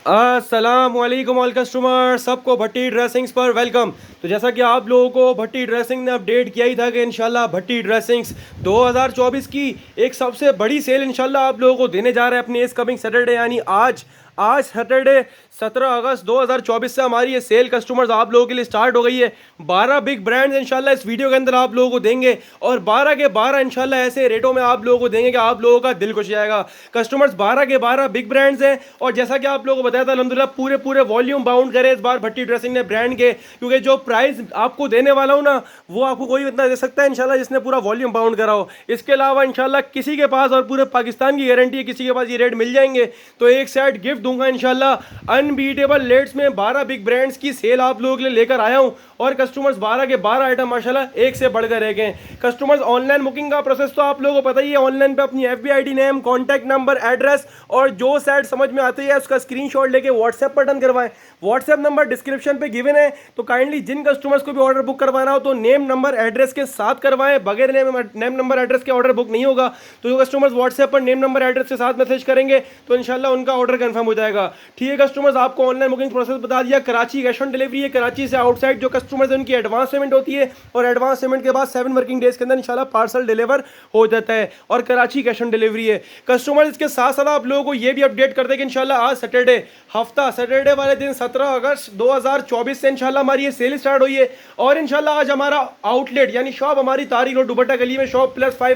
अस्सलामुअलैकुम all customer, सबको भट्टी dressings पर वेलकम। तो जैसा कि आप लोगों को भट्टी ड्रेसिंग ने अपडेट किया ही था कि इंशाल्लाह भट्टी ड्रेसिंग्स 2024 की एक सबसे बड़ी सेल इंशाल्लाह आप लोगों को देने जा रहे हैं अपनी इस कमिंग सैटरडे, यानी आज आज सैटरडे 17 अगस्त 2024 से हमारी ये सेल कस्टमर्स आप लोगों के लिए स्टार्ट हो गई है। 12 बिग ब्रांड्स इंशाल्लाह इस वीडियो के अंदर आप लोगों को देंगे और 12 के 12 इंशाल्लाह ऐसे रेटों में आप लोगों को देंगे कि आप लोगों का दिल खुश जाएगा। कस्टमर्स 12 के 12 बिग ब्रांड्स हैं और जैसा कि आप लोगों को बताया था अल्हम्दुलिल्लाह पूरे पूरे वॉल्यूम बाउंड करे इस बार भट्टी ड्रेसिंग ने ब्रांड के, क्योंकि जो प्राइस आपको देने वाला हूँ ना वो आपको कोई इतना दे सकता है इंशाल्लाह जिसने पूरा वॉल्यूम बाउंड करा हो। इसके अलावा इंशाल्लाह किसी के पास, और पूरे पाकिस्तान की गारंटी है, किसी के पास ये रेट मिल जाएंगे तो एक सेट गिफ्ट दूंगा इंशाल्लाह। अनबीटेबल रेट्स में 12 बिग ब्रांड्स की सेल आप लोगों के लिए लेकर आया हूं और कस्टमर्स 12 के 12 आइटम माशाल्लाह एक से बढ़कर एक हैं। कस्टमर्स ऑनलाइन बुकिंग का प्रोसेस तो आप लोगों को पता ही है, ऑनलाइन पे अपनी FB ID name, contact number, address और जो सेट समझ में आती है उसका स्क्रीनशॉट लेके व्हाट्सएप पर डन करवाएं। व्हाट्सएप नंबर डिस्क्रिप्शन पे गिवन है, तो काइंडली जिन कस्टमर्स को भी ऑर्डर बुक करवाना हो तो नेम नंबर एड्रेस के साथ करवाएं, बगैर नेम नंबर एड्रेस के ऑर्डर बुक नहीं होगा। तो जो कस्टमर्स व्हाट्सएप पर नेम नंबर एड्रेस के साथ मैसेज करेंगे तो इंशाल्लाह उनका ऑर्डर कंफर्म हो जाएगा। ठीक है कस्टमर्स, आपको ऑनलाइन बुकिंग प्रोसेस बता दिया। कराची कैश ऑन डिलीवरी है, कराची से आउटसाइड जो कस्टमर्स हैं उनकी एडवांस पेमेंट होती है और एडवांस पेमेंट के बाद 7 वर्किंग डेज के अंदर इंशाल्लाह पार्सल डिलीवर हो जाता है और कराची कैश ऑन डिलीवरी है। कस्टमर्स इसके साथ साथ आप लोगों को ये भी अपडेट कर दे कि इंशाल्लाह आज सैटरडे सैटरडे वाले दिन 17 अगस्त 2024 से इंशाल्लाह हमारी ये सेल स्टार्ट हुई है और इंशाल्लाह आज हमारा आउटलेट यानी शॉप हमारी तारिक रोड दुबट्टा गली में शॉप +5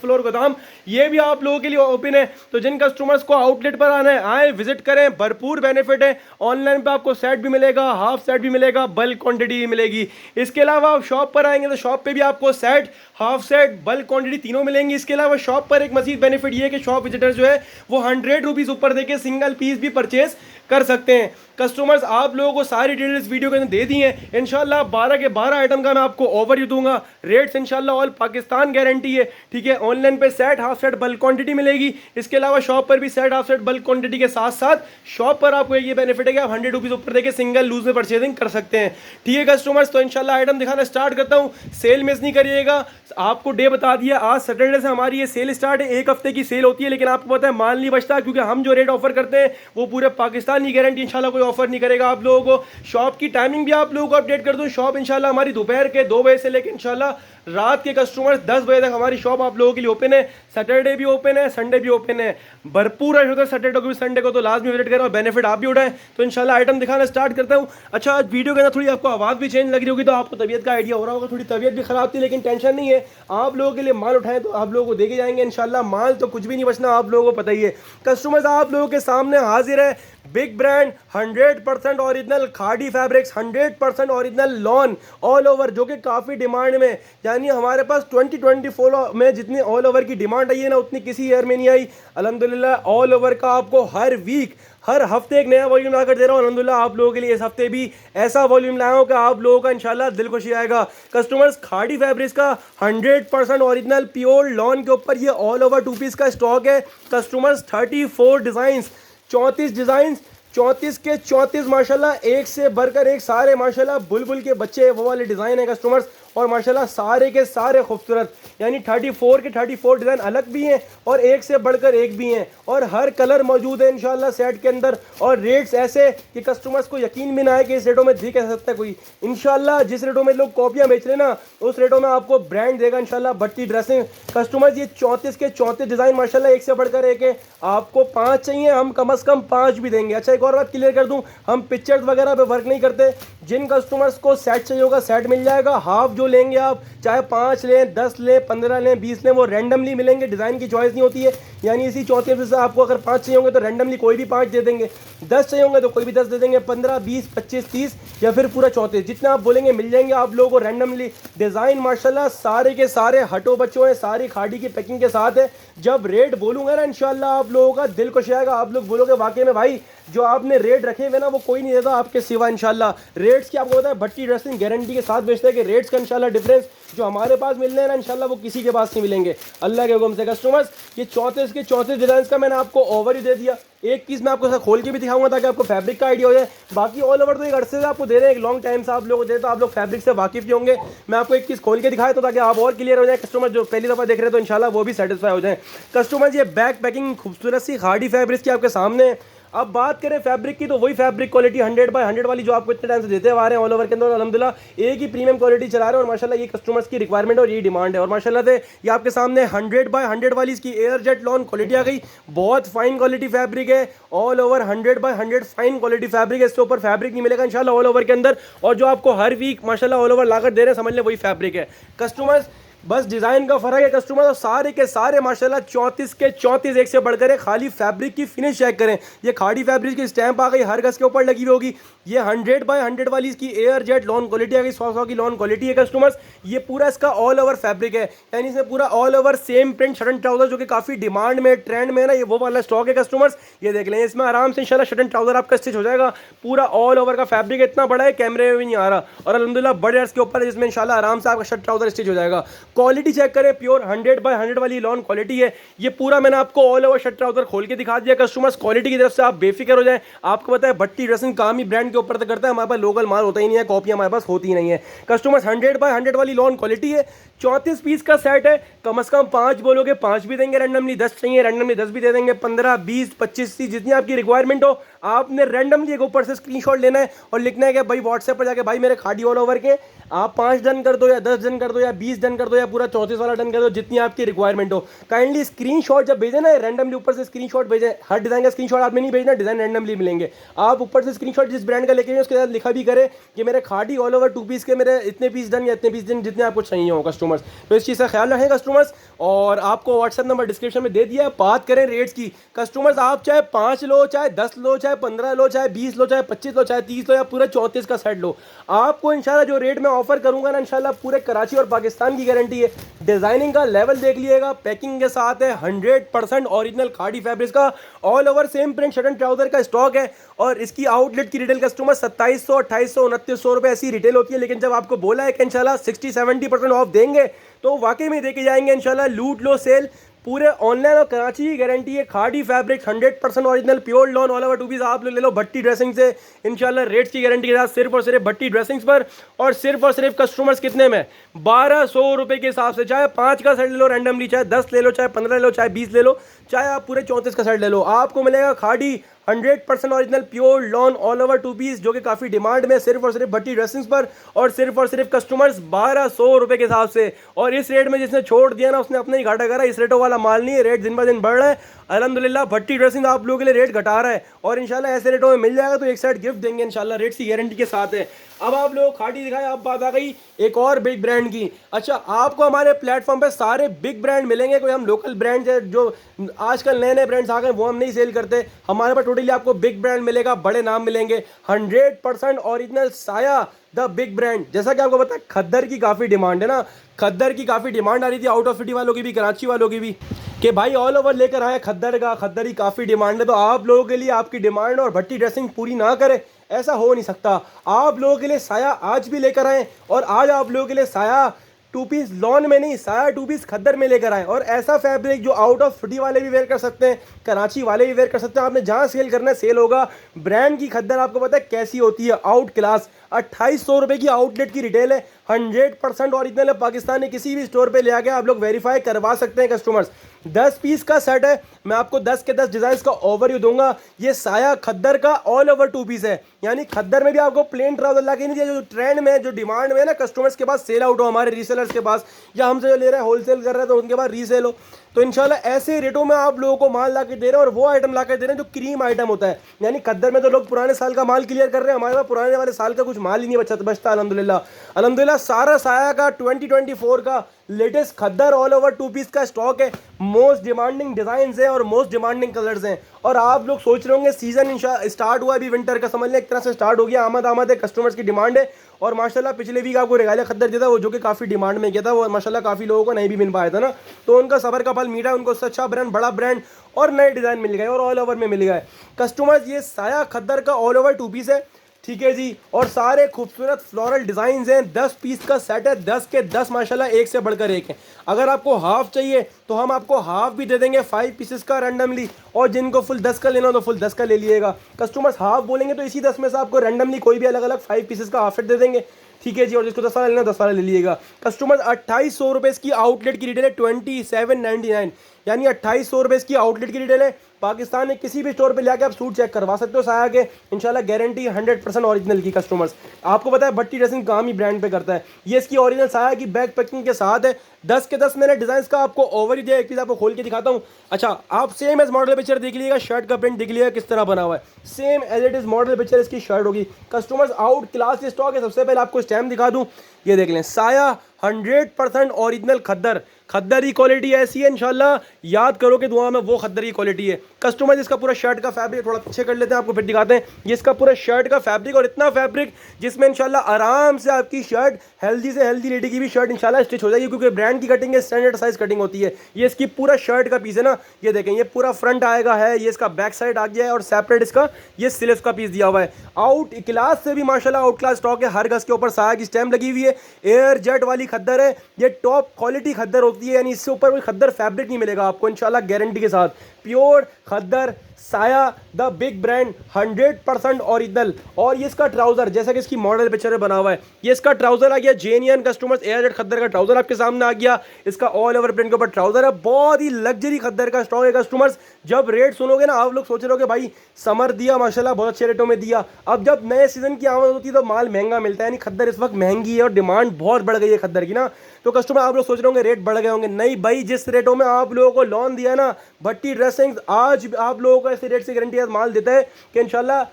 फ्लोर गोदाम ये भी आप लोगों के लिए ओपन है। तो जिन कस्टमर्स को आउटलेट पर आना है आए, विजिट करें, भरपूर बेनिफिट है। ऑनलाइन पे आपको सेट भी मिलेगा, हाफ सेट भी मिलेगा, बल्क क्वांटिटी भी मिलेगी। इसके अलावा आप शॉप पर आएंगे तो शॉप पे भी आपको set, half set, bulk quantity तीनों मिलेंगी। इसके अलावा शॉप पर एक मजीद बेनिफिट ये है कि शॉप विजिटर जो है वो 100 रुपीज़ ऊपर देके सिंगल पीस भी परचेज कर सकते हैं। कस्टमर्स आप लोगों को सारी डिटेल्स वीडियो के अंदर दे दी हैं। इंशाल्लाह 12 के 12 आइटम का मैं आपको ओवरव्यू दूंगा। रेट्स इंशाल्लाह ऑल पाकिस्तान गारंटी है। ठीक है, ऑनलाइन पे set, half set, bulk quantity मिलेगी। इसके अलावा शॉप पर भी set, half set, bulk quantity के साथ साथ शॉप पर आपको ये बेनिफिट है कि आप 100 रुपीज़ ऊपर देके सिंगल लूज में परचेजिंग कर सकते हैं। ठीक है कस्टमर्स, तो इंशाल्लाह आइटम दिखाना स्टार्ट करता हूँ। सेल मिस नहीं करिएगा, आपको डे बता दिया, आज सैटरडे से हमारी ये सेल स्टार्ट है। एक हफ्ते की सेल होती है लेकिन आपको पता है माल नहीं बचता, क्योंकि हम जो रेट ऑफर करते हैं वो पूरे पाकिस्तान की गारंटी इंशाल्लाह कोई ऑफर नहीं करेगा आप लोगों को। शॉप की टाइमिंग भी आप लोगों को अपडेट कर दूं। शॉप इंशाल्लाह हमारी दोपहर के 2 बजे से लेकर इंशाल्लाह रात के कस्टमर्स 10 बजे तक हमारी शॉप आप लोगों के लिए ओपन है। सैटरडे भी ओपन है, संडे भी ओपन है। भरपूर रश होता है सैटरडे को भी, संडे को, तो लाजमी विजिट करें और बेनिफिट आप भी उठाएं। तो इंशाल्लाह आइटम दिखाना स्टार्ट करता हूँ। अच्छा, आज वीडियो के अंदर थोड़ी आपको आवाज़ भी चेंज लग रही होगी तो आपको तबीयत का आइडिया हो रहा होगा, थोड़ी तबीयत भी खराब थी, लेकिन टेंशन नहीं है, आप लोगों के लिए माल उठाएं तो आप लोगों को देके जाएंगे इंशाल्लाह। माल तो कुछ भी नहीं बचना, आप लोगों को पता ही है। कस्टमर्स आप लोगों के सामने हाजिर है big brand 100% original khadi fabrics, 100% original lawn all over, जो कि काफ़ी डिमांड में, यानी हमारे पास 2024 में जितनी ऑल ओवर की डिमांड आई है ना उतनी किसी ईयर में नहीं आई। अल्हम्दुलिल्लाह ऑल ओवर का आपको हर वीक, हर हफ्ते एक नया वॉल्यूम लाकर दे रहा हूँ। अल्हम्दुलिल्लाह आप लोगों के लिए इस हफ्ते भी ऐसा वॉल्यूम लाया हूँ कि आप लोगों का इंशाल्लाह दिल खुशी आएगा। कस्टमर्स खादी फैब्रिक्स का 100% ओरिजिनल प्योर लॉन के ऊपर ये ऑल ओवर 2 पीस का स्टॉक है। कस्टमर्स 34 डिज़ाइन, 34 डिज़ाइन, 34 के 34 माशाल्लाह, एक से बढ़कर एक, सारे माशाल्लाह बुलबुल के बच्चे वो वाले डिज़ाइन है कस्टमर्स, और माशाल्लाह सारे के सारे खूबसूरत, यानी 34 के 34 डिज़ाइन अलग भी हैं और एक से बढ़कर एक भी हैं और हर कलर मौजूद है इंशाल्लाह सेट के अंदर। और रेट्स ऐसे कि कस्टमर्स को यकीन भी ना आए कि इस रेटों में दे कह सकता है कोई। इंशाल्लाह जिस रेटों में लोग कॉपियाँ बेच रहे हैं ना उस रेटों में आपको ब्रांड देगा इंशाल्लाह भट्टी ड्रेसिंग। कस्टमर्स ये 34 के 34 डिज़ाइन माशाल्लाह एक से बढ़कर एक है। आपको 5 चाहिए, हम कम अज़ कम 5 भी देंगे। अच्छा, एक और बात क्लियर कर दूँ, हम पिक्चर्स वगैरह पे वर्क नहीं करते। जिन कस्टमर्स को सेट चाहिए होगा सेट मिल जाएगा। हाफ जो लेंगे आप, चाहे 5 लें, 10 लें, 15 लें, 20 लें, वो रैंडमली मिलेंगे, डिज़ाइन की चॉइस नहीं होती है। यानी इसी 34 से आपको अगर 5 चाहिए होंगे तो रैंडमली कोई भी 5 दे देंगे, 10 चाहिए होंगे तो कोई भी 10 दे देंगे, 15, 20, 25, 30 या फिर पूरा 34, जितने आप बोलेंगे मिल जाएंगे आप लोगों को रैंडमली। डिज़ाइन माशाल्लाह सारे के सारे हटो बच्चों हैं, सारी खाड़ी की पैकिंग के साथ है। जब रेट बोलूँगा ना इंशाल्लाह आप लोगों का दिल खुश आएगा, आप लोग बोलोगे वाकई में भाई जो आपने रेट रखे हुए ना वो कोई नहीं देता आपके सिवा इंशाल्लाह। रेट्स की आपको पता है भट्टी ड्रेसिंग गारंटी के साथ बेचते हैं कि रेट्स का इंशाल्लाह डिफरेंस जो हमारे पास मिल रहे हैं ना इंशाल्लाह वो किसी के पास नहीं मिलेंगे अल्लाह के हुक्म से। कस्टमर्स ये 34 के 34 डिज़ाइन का मैंने आपको ओवरव्यू दे दिया। एक पीस मैं आपको खोल के भी दिखाऊंगा ताकि आपको फैब्रिक का आइडिया हो जाए। बाकी ऑल ओवर तो एक अरसे से आपको दे रहे हैं, एक लॉन्ग टाइम से आप लोगों को दे, तो आप लोग फैब्रिक से वाकिफ ही होंगे। मैं आपको एक पीस खोल के दिखाया तो ताकि आप और क्लियर हो जाए। कस्टमर जो पहली दफ़ा देख रहे हैं तो इंशाल्लाह वो भी सेटिस्फाई हो जाए। कस्टमर ये बैक पैकिंग खूबसूरत सी खादी फैब्रिक की आपके सामने अब बात करें फैब्रिक की, तो वही फैब्रिक क्वालिटी 100/100 वाली जो आपको इतने टाइम से देते आ रहे हैं ऑल ओवर के अंदर, अल्हम्दुलिल्लाह एक ही प्रीमियम क्वालिटी चला रहे हैं। और माशाल्लाह ये कस्टमर्स की रिक्वायरमेंट और ये डिमांड है। और माशाल्लाह से ये आपके सामने 100/100 वाली इसकी एयर जेट लॉन क्वालिटी आ गई। बहुत फाइन क्वालिटी फैब्रिक है, all over 100/100 fine quality fabric है। इसके ऊपर फैब्रिक नहीं मिलेगा इंशाल्लाह ऑल ओवर के अंदर। और जो आपको हर वीक माशाल्लाह ऑल ओवर लाकर दे रहे हैं, समझ लें वही फैब्रिक है। कस्टमर्स बस डिज़ाइन का फ़र्क है। कस्टमर और सारे के सारे माशाल्लाह 34 के 34 एक से बढ़कर है। खाली फैब्रिक की फिनिश चेक करें, ये खाड़ी फैब्रिक की स्टैंप आ गई, हर गज के ऊपर लगी हुई होगी। ये 100/100 वाली इसकी एयर जेट लॉन क्वालिटी आ गई, 100 की लॉन क्वालिटी है कस्टमर्स। ये पूरा इसका ऑल ओवर फैब्रिक है, यानी इसमें पूरा all over same print shirt and trouser, जो कि काफ़ी डिमांड में ट्रेंड में है ना, ये वो वाला स्टॉक है कस्टमर्स। ये देख लें, इसमें आराम से इंशाल्लाह शर्ट एंड ट्राउजर आपका स्टिच हो जाएगा। पूरा ऑल ओवर का फैब्रिक इतना बड़ा है, कैमरे में भी नहीं आ रहा। और अल्हम्दुलिल्लाह बड़े अर्ज के ऊपर जिसमें इंशाल्लाह आराम से आपका शर्ट ट्राउजर स्टिच हो जाएगा। क्वालिटी चेक करें, प्योर 100/100 वाली लॉन क्वालिटी है। ये पूरा मैंने आपको ऑल ओवर शर्ट ट्राउजर खोल के दिखा दिया कस्टमर्स। क्वालिटी की तरफ से आप बेफिक्र हो जाए। आपको पता है भट्टी ड्रेसिंग काम ही ब्रांड के ऊपर तक करता है, हमारे पास लोकल माल होता ही नहीं है, कॉपी हमारे पास होती ही नहीं है कस्टमर्स। 100/100 वाली लॉन क्वालिटी है, 34 पीस का सेट है। कम से कम 5 बोलोगे 5 भी देंगे रैंडमली, 10 चाहिए रैंडमली 10 भी दे देंगे, 15, 20, 25 जितनी आपकी रिक्वायरमेंट हो। आपने रैंडमली एक ऊपर से स्क्रीनशॉट लेना है और लिखना है कि भाई व्हाट्सएप पर जाके भाई मेरे खाड़ी ऑल ओवर के आप 5 डन कर दो या 10 डन कर दो या 20 डन कर दो या पूरा 34 वाला डन कर दो, जितनी आपकी रिक्वायरमेंट हो। काइंडली स्क्रीनशॉट जब भेजें ना, रैंडमली ऊपर से स्क्रीनशॉट भेजें। हर डिज़ाइन का स्क्रीनशॉट आपने नहीं भेजना, डिज़ाइन रैंडमली मिलेंगे। आप ऊपर से स्क्रीनशॉट जिस ब्रांड का लेके उसके साथ लिखा भी करें कि मेरे खाड़ी ऑल ओवर 2 पीस के मेरे इतने पीस डन या इतने पीस डन, जितने आपको चाहिए हो कस्टमर्स। तो इस चीज़ का ख्याल रखें कस्टमर्स। और आपको व्हाट्सएप नंबर डिस्क्रिप्शन में दे दिया है। बात करें रेट्स की कस्टमर्स, आप चाहे 5 लो, चाहे 10 लो, चाहे 15 लो, चाहे 20 लो, चाहे 25 लो, चाहे 30 लो या पूरा 34 का सेट लो, आपको इंशाल्लाह जो रेट मैं ऑफर करूंगा ना, इंशाल्लाह पूरे कराची और पाकिस्तान की गारंटी है। डिजाइनिंग का लेवल देख लीजिएगा, पैकिंग के साथ है, 100% ओरिजिनल खाड़ी फैब्रिक्स का all over same print shirt and trouser का स्टॉक है। और इसकी आउटलेट की रिटेल कस्टमर 2700, 2800, 2900 रुपए ऐसी रिटेल होती है। लेकिन जब आपको बोला है कि इंशाल्लाह 60-70% ऑफ देंगे, तो वाकई में देके जाएंगे इंशाल्लाह। लूट लो सेल, पूरे ऑनलाइन और कराची की गारंटी है। Khaadi fabric 100% original pure lawn all over 2 piece आप लोग ले लो भट्टी ड्रेसिंग से इंशाल्लाह। रेट्स की गारंटी के साथ सिर्फ और सिर्फ भट्टी ड्रेसिंग्स पर। और सिर्फ कस्टमर्स कितने में 1200 रुपए के हिसाब से, चाहे 5 का सेट ले लो रैंडमली, चाहे 10 ले लो, चाहे 15 ले लो, चाहे 20 ले लो, चाहे आप पूरे 34 का सेट ले लो, आपको मिलेगा Khaadi 100% original pure lawn all over 2 piece, जो कि काफ़ी डिमांड में, सिर्फ और सिर्फ भट्टी ड्रेसिंग्स पर। और सिर्फ कस्टमर्स 1200 रुपए के हिसाब से। और इस रेट में जिसने छोड़ दिया ना, उसने अपने ही घाटा करा। इस रेटों वाला माल नहीं है, रेट दिन ब दिन बढ़ रहा है। अल्हम्दुलिल्लाह भट्टी ड्रेसिंग आप लोगों के लिए रेट घटा रहा है और इंशाल्लाह ऐसे रेटों में मिल जाएगा तो एक सेट गिफ्ट देंगे इंशाल्लाह, रेट्स की गारंटी के साथ है। अब आप लोग खाड़ी दिखाए, अब बात आ गई एक और बिग ब्रांड की। अच्छा, आपको हमारे प्लेटफॉर्म पे सारे बिग ब्रांड मिलेंगे, कोई हम लोकल ब्रांड है जो आजकल नए नए ब्रांड्स आ गए वो हम नहीं सेल करते। हमारे पास टोटली आपको बिग ब्रांड मिलेगा, बड़े नाम मिलेंगे। 100% ओरिजिनल साया द बिग ब्रांड। जैसा कि आपको पता है खद्दर की काफ़ी डिमांड है ना, खद्दर की काफ़ी डिमांड आ रही थी आउट ऑफ सिटी वालों की भी, कराची वालों की भी, कि भाई ऑल ओवर लेकर आए खद्दर का, खद्दर की काफ़ी डिमांड है। तो आप लोगों के लिए आपकी डिमांड और भट्टी ड्रेसिंग पूरी ना करे, ऐसा हो नहीं सकता। आप लोगों के लिए साया आज भी लेकर आए और आज आप लोगों के लिए साया 2 पीस लॉन में नहीं, साया 2 पीस खद्दर में लेकर आए। और ऐसा फैब्रिक जो आउट ऑफ सिटी वाले भी वेयर कर सकते हैं, कराची वाले भी वेयर कर सकते हैं। आपने जहाँ सेल करना है सेल होगा। ब्रांड की खद्दर आपको पता है कैसी होती है, आउट क्लास। 2800 रुपये की आउटलेट की रिटेल है, 100% ओरिजिनल है। पाकिस्तान में किसी भी स्टोर पे ले आके आप लोग वेरीफाई करवा सकते हैं कस्टमर्स। 10 पीस का सेट है, मैं आपको 10 के 10 डिजाइन का ओवरव्यू दूंगा। ये साया खद्दर का ऑल ओवर 2 पीस है, यानी खद्दर में भी आपको प्लेन ट्राउजर ला के नहीं दिया। जो ट्रेंड में, जो डिमांड में ना कस्टमर्स के पास सेल आउट हो, हमारे रीसेलर्स के पास, या हमसे जो ले रहे हैं होलसेल कर रहे हैं तो उनके पास रीसेल हो, तो इंशाल्लाह ऐसे रेटों में आप लोगों को माल ला के दे रहे हैं। और वो आइटम ला के दे रहे हैं जो क्रीम आइटम होता है, यानी खद्दर में तो लोग पुराने साल का माल क्लियर कर रहे हैं, हमारे पास पुराने वाले साल का कुछ माल ही नहीं बचता अल्हम्दुलिल्लाह। सारा साया का 2024 का लेटेस्ट खद्दर ऑल ओवर 2 पीस का स्टॉक है। मोस्ट डिमांडिंग डिजाइन है और मोस्ट डिमांडिंग कलर्स हैं। और आप लोग सोच रहे होंगे सीजन स्टार्ट हुआ अभी विंटर का, समझ लें एक तरह से स्टार्ट हो गया, आमद है, कस्टमर्स की डिमांड है। और माशाल्लाह पिछले वीक आपको रेगालिया खद्दर दिया था, वो जो कि काफ़ी डिमांड में गया था, वो माशाल्लाह काफ़ी लोगों को नहीं भी मिल पाया था ना, तो उनका सबर का फल मीठा, उनको अच्छा ब्रांड, बड़ा ब्रांड और नए डिज़ाइन मिल गए और ऑल ओवर में मिल गए कस्टमर्स। ये साया खद्दर का ऑल ओवर 2 पीस है, ठीक है जी। और सारे खूबसूरत फ्लोरल डिज़ाइंस हैं, 10 पीस का सेट है, 10 के 10 माशाल्लाह एक से बढ़कर एक है। अगर आपको हाफ चाहिए तो हम आपको हाफ भी दे देंगे 5 पीसेस का रैंडमली, और जिनको फुल 10 का लेना हो तो फुल 10 का ले लिएगा। कस्टमर्स हाफ बोलेंगे तो इसी 10 में से आपको रैंडमली कोई भी अलग अलग 5 पीसेस का हाफ सेट दे देंगे, ठीक है जी। और जिसको 10 वाला लेना 10 वाला ले लीजिएगा। कस्टमर्स 2800 रुपये इसकी आउटलेट की रिटेल है, 2799, यानी 2800 रुपये इसकी आउटलेट की रिटेल है, पाकिस्तान में किसी भी स्टोर पे जाके आप सूट चेक करवा सकते हो साया के, इंशाल्लाह गारंटी 100% ओरिजिनल की। कस्टमर्स आपको पता है भट्टी ड्रेसिंग काम ही ब्रांड पे करता है। ये इसकी ओरिजिनल साया की बैक पैकिंग के साथ है। 10 के 10 मैंने डिजाइन का आपको ओवर दिया, एक चीज आपको खोल के दिखाता हूँ। अच्छा, आप सेम एज मॉडल पिक्चर देख लीजिएगा, शर्ट का प्रिंट देख लीजिएगा किस तरह बना हुआ है, same as it is model picture इसकी शर्ट होगी। कस्टमर्स आउट क्लास स्टॉक है। सबसे पहले आपको स्टैम्प दिखा दूं, ये देख लें, साया 100% ओरिजिनल खद्दर। खद्दर की क्वालिटी ऐसी है इंशाल्लाह, याद करो कि दुआ में वो खद्दर की क्वालिटी है। कस्टमर इसका पूरा शर्ट का फैब्रिक थोड़ा पीछे कर लेते हैं, आपको फिर दिखाते हैं। ये इसका पूरा शर्ट का फैब्रिक, और इतना फैब्रिक जिसमें इंशाल्लाह आराम से आपकी शर्ट हेल्दी से हेल्दी लेडी की भी शर्ट इंशाल्लाह स्टिच हो जाएगी, क्योंकि ब्रांड की कटिंग है, स्टैंडर्ड साइज कटिंग होती है। ये इसकी पूरा शर्ट का पीस है ना, ये देखें, ये पूरा फ्रंट आएगा है, ये इसका बैक साइड आ गया है, और सेपरेट इसका ये स्लीव्स का पीस दिया हुआ है। आउट क्लास से भी माशाल्लाह आउट क्लास स्टॉक है। हर गज के ऊपर साया की स्टैम्प लगी हुई है। एयर जेट वाली खद्दर है, ये टॉप क्वालिटी खद्दर होती है, यानी इससे ऊपर खद्दर फैब्रिक नहीं मिलेगा आपको इंशाल्लाह गारंटी के साथ। प्योर खद्दर साया, द बिग ब्रांड, 100% ओरिजिनल। और ये इसका ट्राउजर जैसा कि इसकी मॉडल पिक्चर में बना हुआ है, ये इसका ट्राउजर आ गया जेनियन। कस्टमर्स एयर जेट खद्दर का ट्राउजर आपके सामने आ गया, इसका ऑल ओवर प्रिंट के ऊपर ट्राउजर है। बहुत ही लग्जरी खद्दर का स्टॉक है। कस्टमर्स जब रेट सुनोगे ना, आप लोग सोच रहे हो कि भाई समर दिया माशाल्लाह बहुत अच्छे रेटों में दिया। अब जब नए सीजन की आमद होती है तो माल महंगा मिलता है, यानी खद्दर इस वक्त महंगी है और डिमांड बहुत बढ़ गई है खद्दर की ना। तो कस्टमर आप लोग सोच रहे होंगे रेट बढ़ गए होंगे, नहीं भाई, जिस रेटों में आप लोगों को लोन दिया ना भट्टी ड्रेसिंग, आज आप लोगों को ऐसे रेट से गारंटी माल देता है कि इंशाल्लाह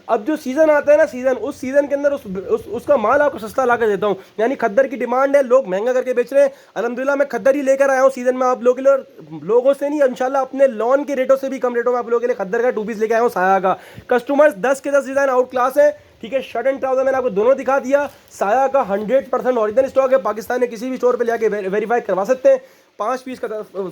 अब जो सीजन आता है ना, सीजन, उस सीजन के अंदर उसका माल आपको सस्ता ला कर देता हूँ। यानी खद्दर की डिमांड है, लोग महंगा करके बेच रहे हैं। अल्हम्दुलिल्लाह मैं खद्दर ही लेकर आया हूँ सीजन में आप लोगों के लिए, और लोगों से नहीं, इंशाल्लाह अपने लोन के रेटों से भी कम रेटों में आप लोगों के लिए खद्दर का 2 पीस लेके आया हूँ साया का। कस्टमर्स 10 के 10 डिजाइन आउट क्लास है, ठीक है। शर्ट एंड ट्राउजर मैंने आपको दोनों दिखा दिया। साया का 100% ओरिजिनल स्टॉक है, पाकिस्तान में किसी भी स्टोर पे जाके वेरीफाई करवा सकते हैं। 5 पीस का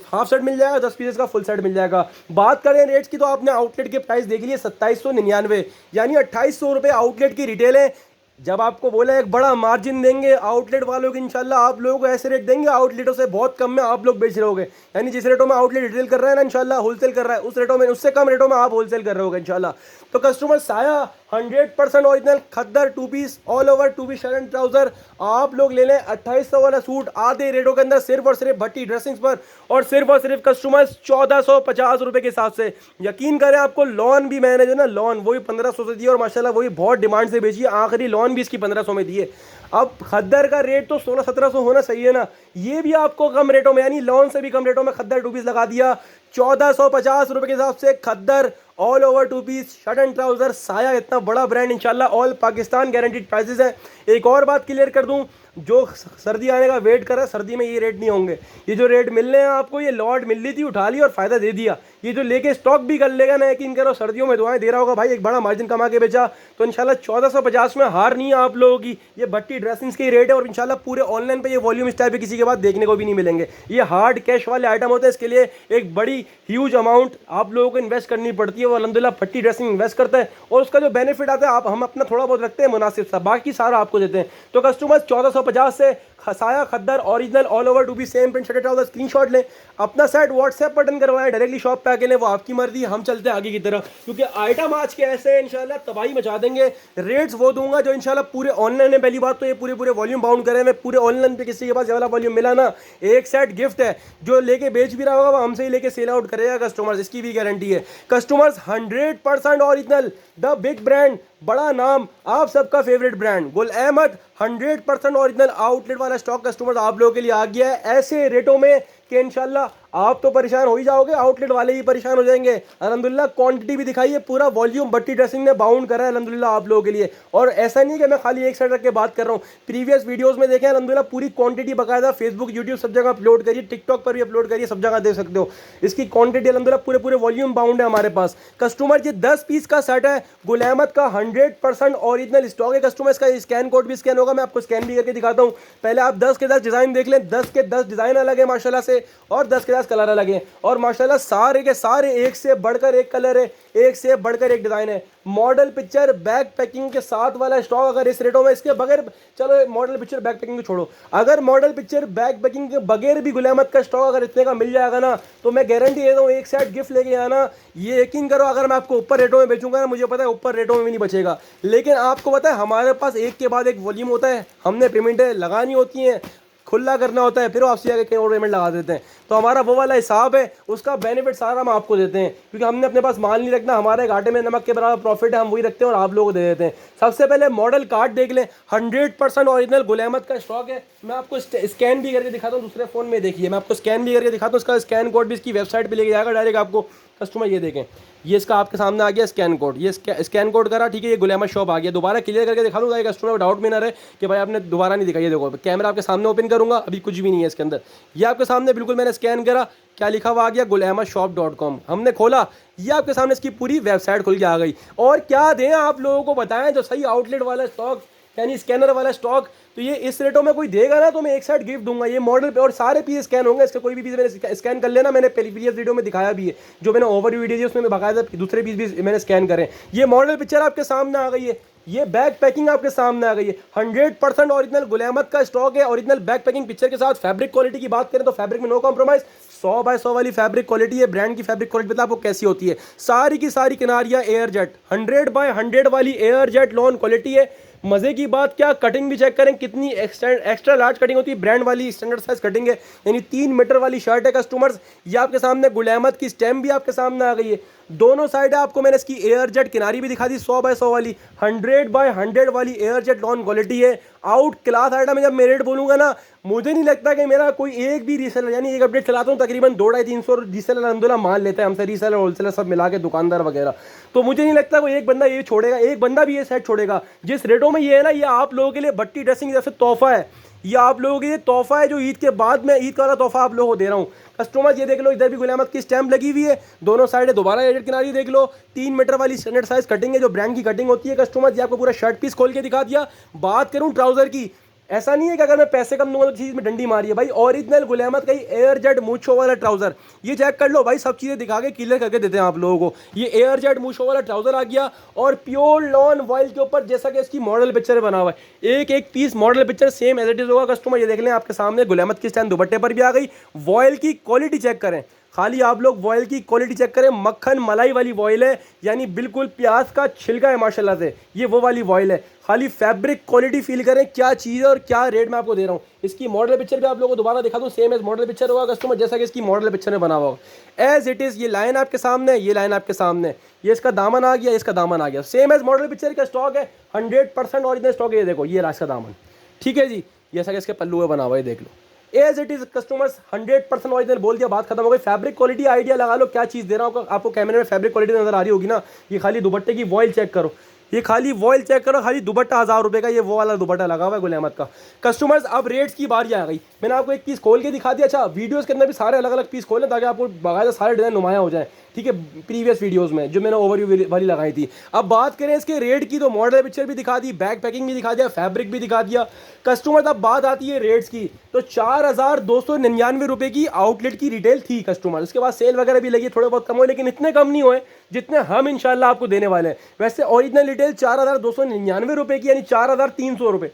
हाफ सेट मिल जाएगा, 10 पीस का फुल सेट मिल जाएगा। बात करें रेट्स की तो आपने आउटलेट के प्राइस देख लिए 2799, यानी 2800 रुपये आउटलेट की रिटेल है। जब आपको बोला एक बड़ा मार्जिन देंगे आउटलेट वालों की, इंशाल्लाह आप लोगों को ऐसे रेट देंगे आउटलेटों से बहुत कम में आप लोग बेच रहे होगे। यानी जिस रेटों में आउटलेट रिटेल कर रहा है ना, इंशाल्लाह होलसेल कर रहा है, उस रेटों में, उससे कम रेटों में आप होलसेल कर रहे होगे इंशाल्लाह। तो customer Saya 100% original khaddar 2 piece all over 2 piece shirt and trouser आप लोग ले लें 2800 वाला सूट आधे रेटों के अंदर, सिर्फ और सिर्फ भट्टी ड्रेसिंग्स पर, और सिर्फ कस्टमर्स 1450 रुपए के हिसाब से। यकीन करें, आपको लॉन भी मैंने जो ना लॉन वो भी 1500 से दी, और माशाल्लाह वो भी बहुत डिमांड से बेची है, आखिरी लॉन भी इसकी 1500 में दी है। अब खद्दर का रेट तो 1600-1700 होना चाहिए ना, ये भी आपको कम रेटों में, यानी लॉन से भी कम रेटों में खद्दर 2 पीस लगा दिया 1450 रुपए के हिसाब से। Khaddar all over 2 piece shirt and trouser Saya, इतना बड़ा ब्रांड, इंशाल्लाह ऑल पाकिस्तान गारंटीड प्राइसेस है। एक और बात क्लियर कर दूं, जो सर्दी आने का वेट कर रहा है, सर्दी में ये रेट नहीं होंगे। ये जो रेट मिल रहे हैं आपको, ये लॉट मिल रही थी, उठा ली और फायदा दे दिया। ये जो लेके स्टॉक भी कर लेगा ना, यकीन करो सर्दियों में दुआएं दे रहा होगा भाई, एक बड़ा मार्जिन कमा के बेचा, तो इंशाल्लाह 1450 में हार नहीं है आप लोगों की। ये भट्टी ड्रेसिंग्स के रेट है, और इंशाल्लाह पूरे ऑनलाइन पे ये वॉल्यूम इस टाइप पे किसी के बाद देखने को भी नहीं मिलेंगे। ये हार्ड कैश वाले आइटम होते हैं, इसके लिए एक बड़ी ह्यूज अमाउंट आप लोगों को इन्वेस्ट करनी पड़ती है। वो अल्हम्दुलिल्लाह भट्टी ड्रेसिंग इन्वेस्ट करता है, और उसका जो बेनिफिट आता है, आप हम अपना थोड़ा बहुत रखते हैं मुनासिब सा, बाकी सारा आपको देते हैं। तो कस्टमर्स 1450 से Saya khaddar original all over 2 piece same print shirt trouser screenshot लें, अपना सेट व्हाट्सएप पर डन करवाएं, डायरेक्टली शॉप पे आके लें, वो आपकी मर्जी। हम चलते हैं आगे की तरफ, क्योंकि आइटम आज के ऐसे हैं इंशाल्लाह तबाही मचा देंगे। रेट्स वो दूंगा जो इंशाल्लाह पूरे ऑनलाइन है। पहली बात तो ये पूरे वॉल्यूम बाउंड करे, मैं पूरे ऑनलाइन पे किसी के पास ये वाला वॉल्यूम मिला ना, एक सेट गिफ्ट है, जो लेके बेच भी रहा होगा वो हमसे ही लेके सेल आउट करेगा कस्टमर्स, इसकी भी गारंटी है। Customers 100% original, the big brand, बड़ा नाम, आप सबका favourite brand Gul Ahmed, 100% original outlet वाला स्टॉक कस्टमर्स आप लोगों के लिए आ गया है ऐसे रेटों में कि इंशाल्लाह आप तो परेशान हो ही जाओगे, आउटलेट वाले ही परेशान हो जाएंगे। अल्हम्दुलिल्लाह क्वांटिटी भी दिखाई है, पूरा वॉल्यूम भट्टी ड्रेसिंग ने बाउंड करा है अल्हम्दुलिल्लाह आप लोगों के लिए। और ऐसा नहीं कि मैं खाली एक साइड रख के बात कर रहा हूँ, प्रीवियस वीडियोस में देखें अल्हम्दुलिल्लाह पूरी क्वांटिटी बकायदा फेसबुक यूट्यूब सब जगह अपलोड करिए, टिकटॉक पर भी अपलोड करिए, सब जगह देख सकते हो। इसकी क्वांटिटी अल्हम्दुलिल्लाह पूरे वॉल्यूम बाउंड है हमारे पास। कस्टमर ये 10 पीस का सेट है, गुल अहमद का 100% ओरिजिनल स्टॉक है। कस्टमर इसका स्कैन कोड भी स्कैन होगा, मैं आपको स्कैन भी करके दिखाता हूँ। पहले आप 10 के 10 डिजाइन देख लें, 10 के 10 डिजाइन अलग है माशाल्लाह से, और 10 के 10 कलर अलग है, और माशाल्लाह सारे के सारे एक से बढ़कर एक कलर है, एक से बढ़कर एक डिजाइन है। मॉडल पिक्चर बैक पैकिंग के साथ वाला स्टॉक अगर इस रेटों में, इसके बगैर, चलो मॉडल पिक्चर बैक पैकिंग को छोड़ो, अगर मॉडल पिक्चर बैक पैकिंग के बगैर भी गुल अहमद का स्टॉक अगर इतने का मिल जाएगा ना, तो मैं गारंटी देता हूँ एक सेट गिफ्ट लेके आना। ये यकीन करो, अगर मैं आपको ऊपर रेटों में बेचूंगा ना, मुझे पता है ऊपर रेटों में भी नहीं बचेगा, लेकिन आपको पता है हमारे पास एक के बाद एक वॉल्यूम होता है, हमने पेमेंटें लगानी होती हैं, खुला करना होता है, फिर वो आपसे जाके कहीं और पेमेंट लगा देते हैं। तो हमारा वो वाला हिसाब है, उसका बेनिफिट सारा हम आपको देते हैं, क्योंकि हमने अपने पास माल नहीं रखना, हमारे घाटे में नमक के बराबर प्रॉफिट है, हम वही रखते हैं और आप लोगों को दे देते हैं। सबसे पहले मॉडल कार्ड देख लें, 100% ओरिजिनल गुल अहमद का स्टॉक है। मैं आपको स्कैन भी करके दिखाता हूँ दूसरे फ़ोन में, देखिए मैं आपको स्कैन भी करके दिखाता हूँ, उसका स्कैन कोड भी इसकी वेबसाइट पर लेके जाएगा डायरेक्ट आपको। कस्टमर ये देखें, ये इसका आपके सामने आ गया स्कैन कोड, ये स्कैन कोड करा, ठीक है, ये गुल अहमद शॉप आ गया। दोबारा क्लियर करके दिखा दूँगा, कस्टमर को डाउट में ना रहे कि भाई आपने दोबारा नहीं दिखाई। देखो कैमरा आपके सामने ओपन करूँगा, अभी कुछ भी नहीं है इसके अंदर, ये आपके सामने बिल्कुल मैंने स्कैन करा, क्या लिखा हुआ आ गया, gulammadshop.com। हमने खोला, ये आपके सामने इसकी पूरी वेबसाइट खुल के आ गई। और क्या दें आप लोगों को बताएं, जो सही आउटलेट वाला स्टॉक यानी स्कैनर वाला स्टॉक, तो ये इस रेटों में कोई देगा ना तो मैं एक साइड गिफ्ट दूंगा, ये मॉडल पे और सारे पीस स्कैन होंगे, इसका कोई भी पीस मैंने स्कैन कर लेना, मैंने प्रीवियस वीडियो में दिखाया भी है, जो मैंने ओवरव्यू वीडियो दी उसमें मैं बाकायदा दूसरे पीस भी मैंने स्कैन करे। ये मॉडल पिक्चर आपके सामने आ गई है, ये बैक पैकिंग आपके सामने आ गई है, 100% ओरिजिनल गुल अहमद का स्टॉक है, ओरिजिनल बैक पैकिंग पिक्चर के साथ। फैब्रिक क्वालिटी की बात करें तो फैब्रिक में नो कॉम्प्रोमाइज, 100/100 वाली फैब्रिक क्वालिटी है। ब्रांड की फैब्रिक क्वालिटी पता आपको कैसी होती है, सारी की सारी किनारियां एयर जेट, 100/100 वाली एयर जेट लॉन क्वालिटी है। मजे की बात क्या, कटिंग भी चेक करें कितनी एक्स्ट्रा लार्ज कटिंग होती है, ब्रांड वाली स्टैंडर्ड साइज कटिंग है, यानी 3 मीटर वाली शर्ट है कस्टमर्स। ये आपके सामने गुल अहमद की स्टैम्प भी आपके सामने आ गई है, दोनों साइड है। आपको मैंने इसकी एयर जेट किनारी भी दिखा दी, 100/100 वाली, 100/100 वाली एयर जेट लॉन क्वालिटी है। आउट क्लास आइटम है। जब मैं रेट बोलूंगा ना, मुझे नहीं लगता कि मेरा कोई एक भी रीसेलर, यानी एक अपडेट चलाता हूँ तकरीबन 200-300 रीसेलर अलहमदुलिल्लाह माल लेता है हमसे, रीसेलर होलसेलर सब मिला के दुकानदार वगैरह। तो मुझे नहीं लगता कोई एक बंदा ये छोड़ेगा, एक बंदा भी ये सेट छोड़ेगा। जिस रेटों में ये है ना, ये आप लोगों के लिए भट्टी ड्रेसिंग जैसे तोहफा है, ये आप लोगों के लिए तोहफा है, जो ईद के बाद में ईद का तोहफा आप लोगों को दे रहा हूँ। कस्टमर ये देख लो, इधर भी गुल अहमद की स्टैम्प लगी हुई है, दोनों साइड है। दोबारा एडिट किनारी देख लो, 3 मीटर वाली स्टैंडर्ड साइज कटिंग है, जो ब्रांड की कटिंग होती है। कस्टमर ये आपको पूरा शर्ट पीस खोल के दिखा दिया। बात करूं ट्राउजर की, ऐसा नहीं है कि अगर मैं पैसे कम दूंगा तो चीज़ में डंडी मारी है भाई, ओरिजिनल गुल अहमद का एयर जेट मूछो वाला ट्राउजर, ये चेक कर लो भाई, सब चीज़ें दिखा के क्लियर करके देते हैं आप लोगों को। ये एयर जेट मूछो वाला ट्राउजर आ गया, और प्योर लॉन वॉइल के ऊपर, जैसा कि इसकी मॉडल पिक्चर बना हुआ है, एक एक piece model picture same as it is होगा। कस्टमर ये देख लें, आपके सामने गुल अहमद की स्टैंड दुपट्टे पर भी आ गई। वॉइल की क्वालिटी चेक करें, खाली आप लोग वॉइल की क्वालिटी चेक करें, मक्खन मलाई वाली वॉइल है, यानी बिल्कुल प्याज का छिलका है माशाल्लाह से, ये वो वाली वॉइल है। खाली फैब्रिक क्वालिटी फील करें, क्या चीज़ है और क्या रेट में आपको दे रहा हूँ। इसकी मॉडल पिक्चर भी आप लोगों को दोबारा दिखा दूँ, सेम एज मॉडल पिक्चर होगा कस्टमर, जैसा कि इसकी मॉडल पिक्चर में बना हुआ होगा एज इट इज़। ये लाइन आपके सामने, ये लाइन आपके सामने, ये इसका दामन आ गया, इसका दामन आ गया, सेम एज मॉडल पिक्चर का स्टॉक है, 100% ओरिजिनल स्टॉक है। ये देखो, ये राज का दामन, ठीक है जी, जैसा कि इसके पल्लू में बना हुआ है, देख लो as it is. Customers 100% original बोल दिया, बात खत्म हो गई। फैब्रिक क्वालिटी आइडिया लगा लो, क्या चीज़ दे रहा हूँ आपको। कैमरे में फैब्रिक क्वालिटी नजर आ रही होगी ना, ये खाली दुपट्टे की वॉइल चेक करो, ये खाली वॉइल चेक करो, खाली दुपट्टा 1000 रुपये का, ये वो वाला दुपट्टा लगा हुआ है गुल अहमद का। कस्टमर्स अब रेट्स की बारी आ गई, मैंने आपको एक पीस खोल के दिखा दिया। अच्छा, वीडियोस के अंदर भी सारे अलग अलग पीस खोलें ताकि आपको बाकायदा सारे डिज़ाइन नुमाया हो जाए, ठीक है, प्रीवियस वीडियोस में जो मैंने ओवरव्यू वाली लगाई थी। अब बात करें इसके रेट की, तो मॉडल पिक्चर भी दिखा दी, बैक पैकिंग भी दिखा दिया, फैब्रिक भी दिखा दिया। कस्टमर अब बात आती है रेट्स की, तो 4299 रुपये की आउटलेट की रिटेल थी कस्टमर, उसके बाद सेल वगैरह भी लगी, थोड़े बहुत कम हुए, लेकिन इतने कम नहीं हुए जितने हम इंशाल्लाह आपको देने वाले हैं। वैसे ओरिजिनल रिटेल 4299 रुपये की, यानी 4300 रुपये।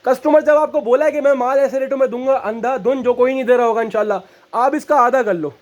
कस्टमर जब आपको बोला है कि मैं माल ऐसे रेटों में दूंगा, अंधाधुन जो कोई नहीं दे रहा होगा इंशाल्लाह, आप इसका आधा कर लो।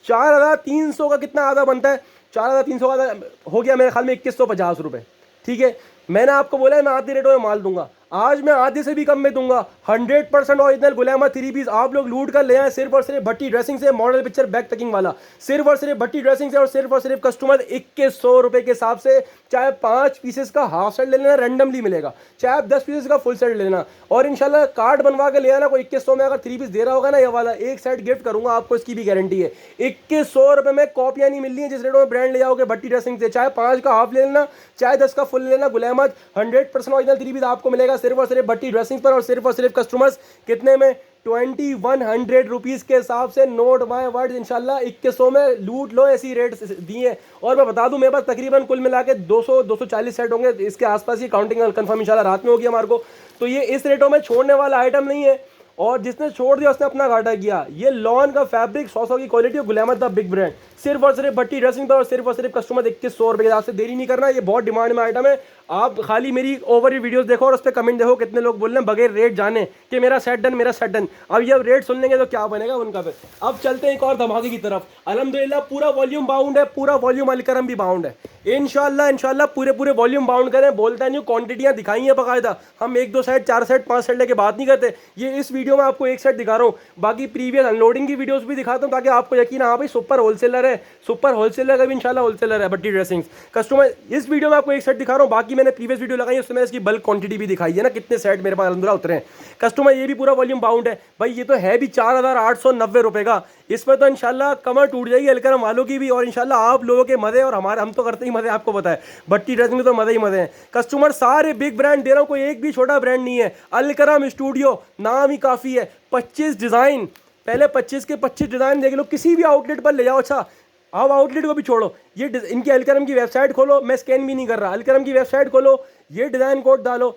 4300 का कितना आधा बनता है, 4300 का आधा हो गया मेरे ख्याल में 2150 रुपये, ठीक है। मैंने आपको बोला है मैं आधे रेटों में माल दूंगा, आज मैं आधे से भी कम में दूंगा। 100% ओरिजिनल गुल अहमद 3 पीस आप लोग लूट कर ले आए, सिर्फ और सिर्फ भट्टी ड्रेसिंग से, मॉडल पिक्चर बैक पैकिंग वाला, सिर्फ और सिर्फ भट्टी ड्रेसिंग से, और सिर्फ कस्टमर 2100 रुपये के हिसाब से, चाहे 5 पीसेस का हाफ सेट ले लेना, रैंडमली मिलेगा, चाहे आप 10 पीसेस का फुल सेट लेना, और इंशाल्लाह कार्ड बनवा के ले आना। कोई 2100 में अगर 3 पीस दे रहा होगा ना, ये वाला एक सेट गिफ्ट करूंगा आपको, इसकी भी गारंटी है। 2100 रुपये में कॉपियाँ नहीं मिल रही है जिस रेटों में ब्रांड ले जाओगे भट्टी ड्रेसिंग से, चाहे 5 का हाफ ले लेना, चाहे 10 का फुल ले लेना। गुल अहमद 100% ओरिजिनल 3 पीस आपको मिलेगा सिर्फ और सिर्फ भट्टी ड्रेसिंग पर, और सिर्फ कस्टमर्स कितने में, 2100 रुपीज़ के हिसाब से। नोट माय वर्ड्स, इंशाल्लाह 2100 में लूट लो, ऐसी रेट दिए। और मैं बता दूं, मेरे पास तकरीबन कुल मिला के 200-240 सेट होंगे, इसके आसपास ही, काउंटिंग कंफर्म इंशाल्लाह रात में होगी हमारे को। तो ये इस रेटों में छोड़ने वाला आइटम नहीं है, और जिसने छोड़ दिया उसने अपना घाटा किया। ये लॉन का फैब्रिक 100 की quality, Gul Ahmed the big brand, सिर्फ और सिर्फ भट्टी ड्रेसिंग पर, और सिर्फ कस्टमर 2100 रुपये के हिसाब से। देरी नहीं करना, ये बहुत डिमांड में आइटम है। आप खाली मेरी ओवरव्यू वीडियोस देखो और उस पर कमेंट देखो, कितने लोग बोल रहे हैं बगैर रेट जाने कि मेरा सेट डन, मेरा सेट डन। अब ये रेट सुन लेंगे तो क्या बनेगा उनका फिर। अब चलते हैं एक और धमाके की तरफ। अल्हम्दुलिल्लाह पूरा वॉल्यूम बाउंड है, पूरा वॉल्यूम अलकरम भी बाउंड है। इंशाल्लाह इंशाल्लाह पूरे पूरे वॉल्यूम बाउंड करें। बोलता नहीं, क्वांटिटियां दिखाई हैं बाकायदा। हम 1-2 सेट, 4 सेट, 5 सेट लेके बात नहीं करते। ये इस वीडियो में आपको एक सेट दिखा रहा हूँ, बाकी प्रीवियस अनलोडिंग की वीडियोस भी दिखाता हूँ ताकि आपको यकीन, हाँ भाई सुपर होलसेलर है, सुपर होलसेलर का भी इंशाल्लाह होलसेलर है भट्टी ड्रेसिंग्स। कस्टमर इस वीडियो में आपको एक सेट दिखा रहा हूँ, बाकी मैंने प्रीवियस वीडियो लगाई उसमें इसकी बल्क क्वांटिटी भी दिखाई है ना, कितने सेट मेरे पास अलहमदुलिल्लाह उतरे हैं। कस्टमर ये भी पूरा वॉल्यूम बाउंड है भाई। ये तो है भी 4,890 रुपये का। इस पर तो इंशाल्लाह कमर टूट जाएगी अलकरम वालों की भी, और इंशाल्लाह आप लोगों के मजे, और हमारे, हम तो करते ही मजे, आपको पता है भट्टी ड्रेसिंग में तो मजे ही मजे हैं। कस्टमर सारे बिग ब्रांड दे रहा हूँ, कोई एक भी छोटा ब्रांड नहीं है। अलकरम स्टूडियो नाम ही काफ़ी है। 25 डिज़ाइन, पहले 25 के 25 डिज़ाइन देख लो, किसी भी आउटलेट पर ले जाओ। अच्छा अब आउटलेट को भी छोड़ो, ये इनकी अलकरम की वेबसाइट खोलो, मैं स्कैन भी नहीं कर रहा, अलकरम की वेबसाइट खोलो, ये डिज़ाइन कोड डालो,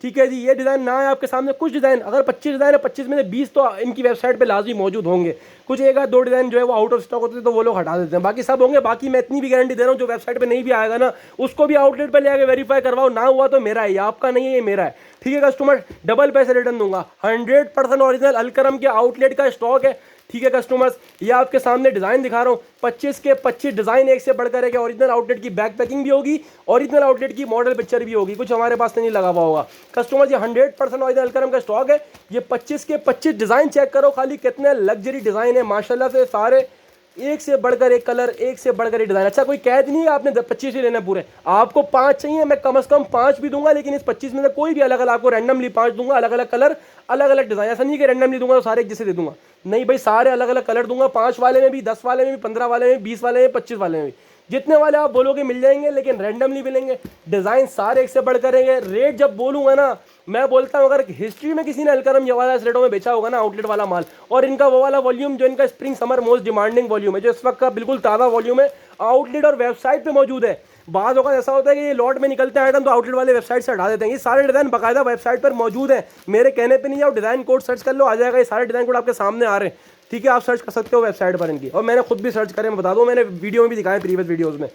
ठीक है जी। ये डिज़ाइन ना है आपके सामने, कुछ डिज़ाइन, अगर 25 डिज़ाइन है 25 में से 20 तो इनकी वेबसाइट पे लाजमी मौजूद होंगे। कुछ एक आध 2 डिज़ाइन जो है वो आउट ऑफ स्टॉक होते हैं तो वो लोग हटा देते हैं, बाकी सब होंगे। बाकी मैं इतनी भी गारंटी दे रहा हूँ, जो वेबसाइट पे नहीं भी आएगा ना उसको भी आउटलेट पर ले आके वेरीफाई करवाओ, ना हुआ तो मेरा है, ये आपका नहीं है, ये मेरा है, ठीक है। कस्टमर डबल पैसे रिटर्न दूंगा। 100% ओरिजिनल अलकरम के आउटलेट का स्टॉक है, ठीक है कस्टमर्स। ये आपके सामने डिज़ाइन दिखा रहा हूँ, 25 के 25 डिज़ाइन एक से बढ़कर है। ओरिजिनल आउटलेट की बैक पैकिंग भी होगी, ओरिजिनल आउटलेट की मॉडल पिक्चर भी होगी, कुछ हमारे पास नहीं लगा हुआ होगा। कस्टमर्स ये 100% ओरिजिनल अलकरम का स्टॉक है। ये 25 के 25 डिज़ाइन चेक करो खाली, कितने लग्जरी डिज़ाइन है माशाल्लाह से, सारे एक से बढ़कर एक कलर, एक से बढ़कर एक डिज़ाइन। अच्छा कोई कैद नहीं है आपने 25 ही लेने पूरे, आपको 5 चाहिए, मैं कम से कम 5 भी दूंगा, लेकिन इस 25 में से कोई भी अलग अलग आपको रैंडमली 5 दूंगा, अलग अलग कलर, अलग अलग डिज़ाइन। ऐसा नहीं कि रैंडमली दूंगा तो सारे एक जैसे दे दूंगा, नहीं भाई, सारे अलग अलग कलर दूंगा। 5 वाले में भी, 10 वाले में भी, 15 वाले में, 20 वाले में, 25 वाले में भी, जितने वाले आप बोलोगे मिल जाएंगे, लेकिन रैंडमली मिलेंगे। डिज़ाइन सारे एक से बढ़कर रहेंगे। रेट जब बोलूँगा ना, मैं बोलता हूँ अगर हिस्ट्री में किसी ने अलकरम ये वाला इस रेटों में बेचा होगा ना, आउटलेट वाला माल, और इनका वो वाला वॉल्यूम जो इनका spring summer most demanding volume है, जो इस वक्त का बिल्कुल ताज़ा वॉल्यूम है, आउटलेट और वेबसाइट पे मौजूद है। बाद होगा ऐसा होता है कि ये लॉट में निकलते हैं आइटम तो आउटलेट वाले वेबसाइट से हटा देते हैं। ये सारे डिज़ाइन बाकायदा वेबसाइट पर मौजूद है, मेरे कहने पे नहीं, आप डिज़ाइन कोड सर्च कर लो, आ जाएगा। ये सारे डिज़ाइन कोड आपके सामने आ रहे हैं, ठीक है, आप सर्च कर सकते हो वेबसाइट पर इनकी, और मैंने खुद भी सर्च करें, मैं बता दूँ, मैंने वीडियो में भी दिखाया प्रीवियस वीडियोज़ में।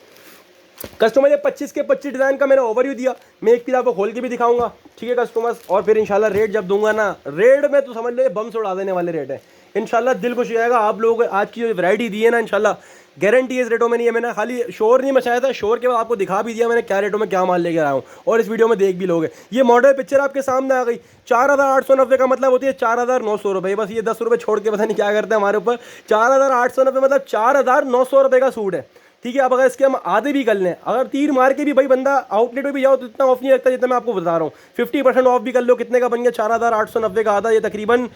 कस्टमर ये 25 के 25 डिज़ाइन का मैंने ओवरव्यू दिया, मैं एक चीज़ आपको खोल के भी दिखाऊंगा, ठीक है कस्टमर्स। और फिर इंशाल्लाह रेट जब दूंगा ना, रेट में तो समझ लो बम से उड़ा देने वाले रेट है इंशाल्लाह। दिल खुश हो जाएगा। आप लोगों को आज की जो वैरायटी दी है ना, इंशाल्लाह गारंटी इस रेटों में नहीं है। मैंने खाली शोर नहीं मचाया था, शोर के बाद आपको दिखा भी दिया मैंने क्या रेटों में क्या माल लेकर आया हूँ, और इस वीडियो में देख भी लोगे। ये मॉडल पिक्चर आपके सामने आ गई। 4,890 का मतलब होती है 4,900 रुपये। बस ये 10 रुपये छोड़ के पता नहीं क्या करते हैं हमारे ऊपर। 4,890 मतलब 4,900 रुपये का सूट है, ठीक है। अब अगर इसके हम आधे भी कर लें, अगर तीर मार के भी भाई बंदा आउटलेट में भी जाओ तो इतना ऑफ नहीं लगता जितना मैं आपको बता रहा हूँ। 50% ऑफ भी कर लो, कितने का बन गया? 4,890 का आधा, ये तकरीबन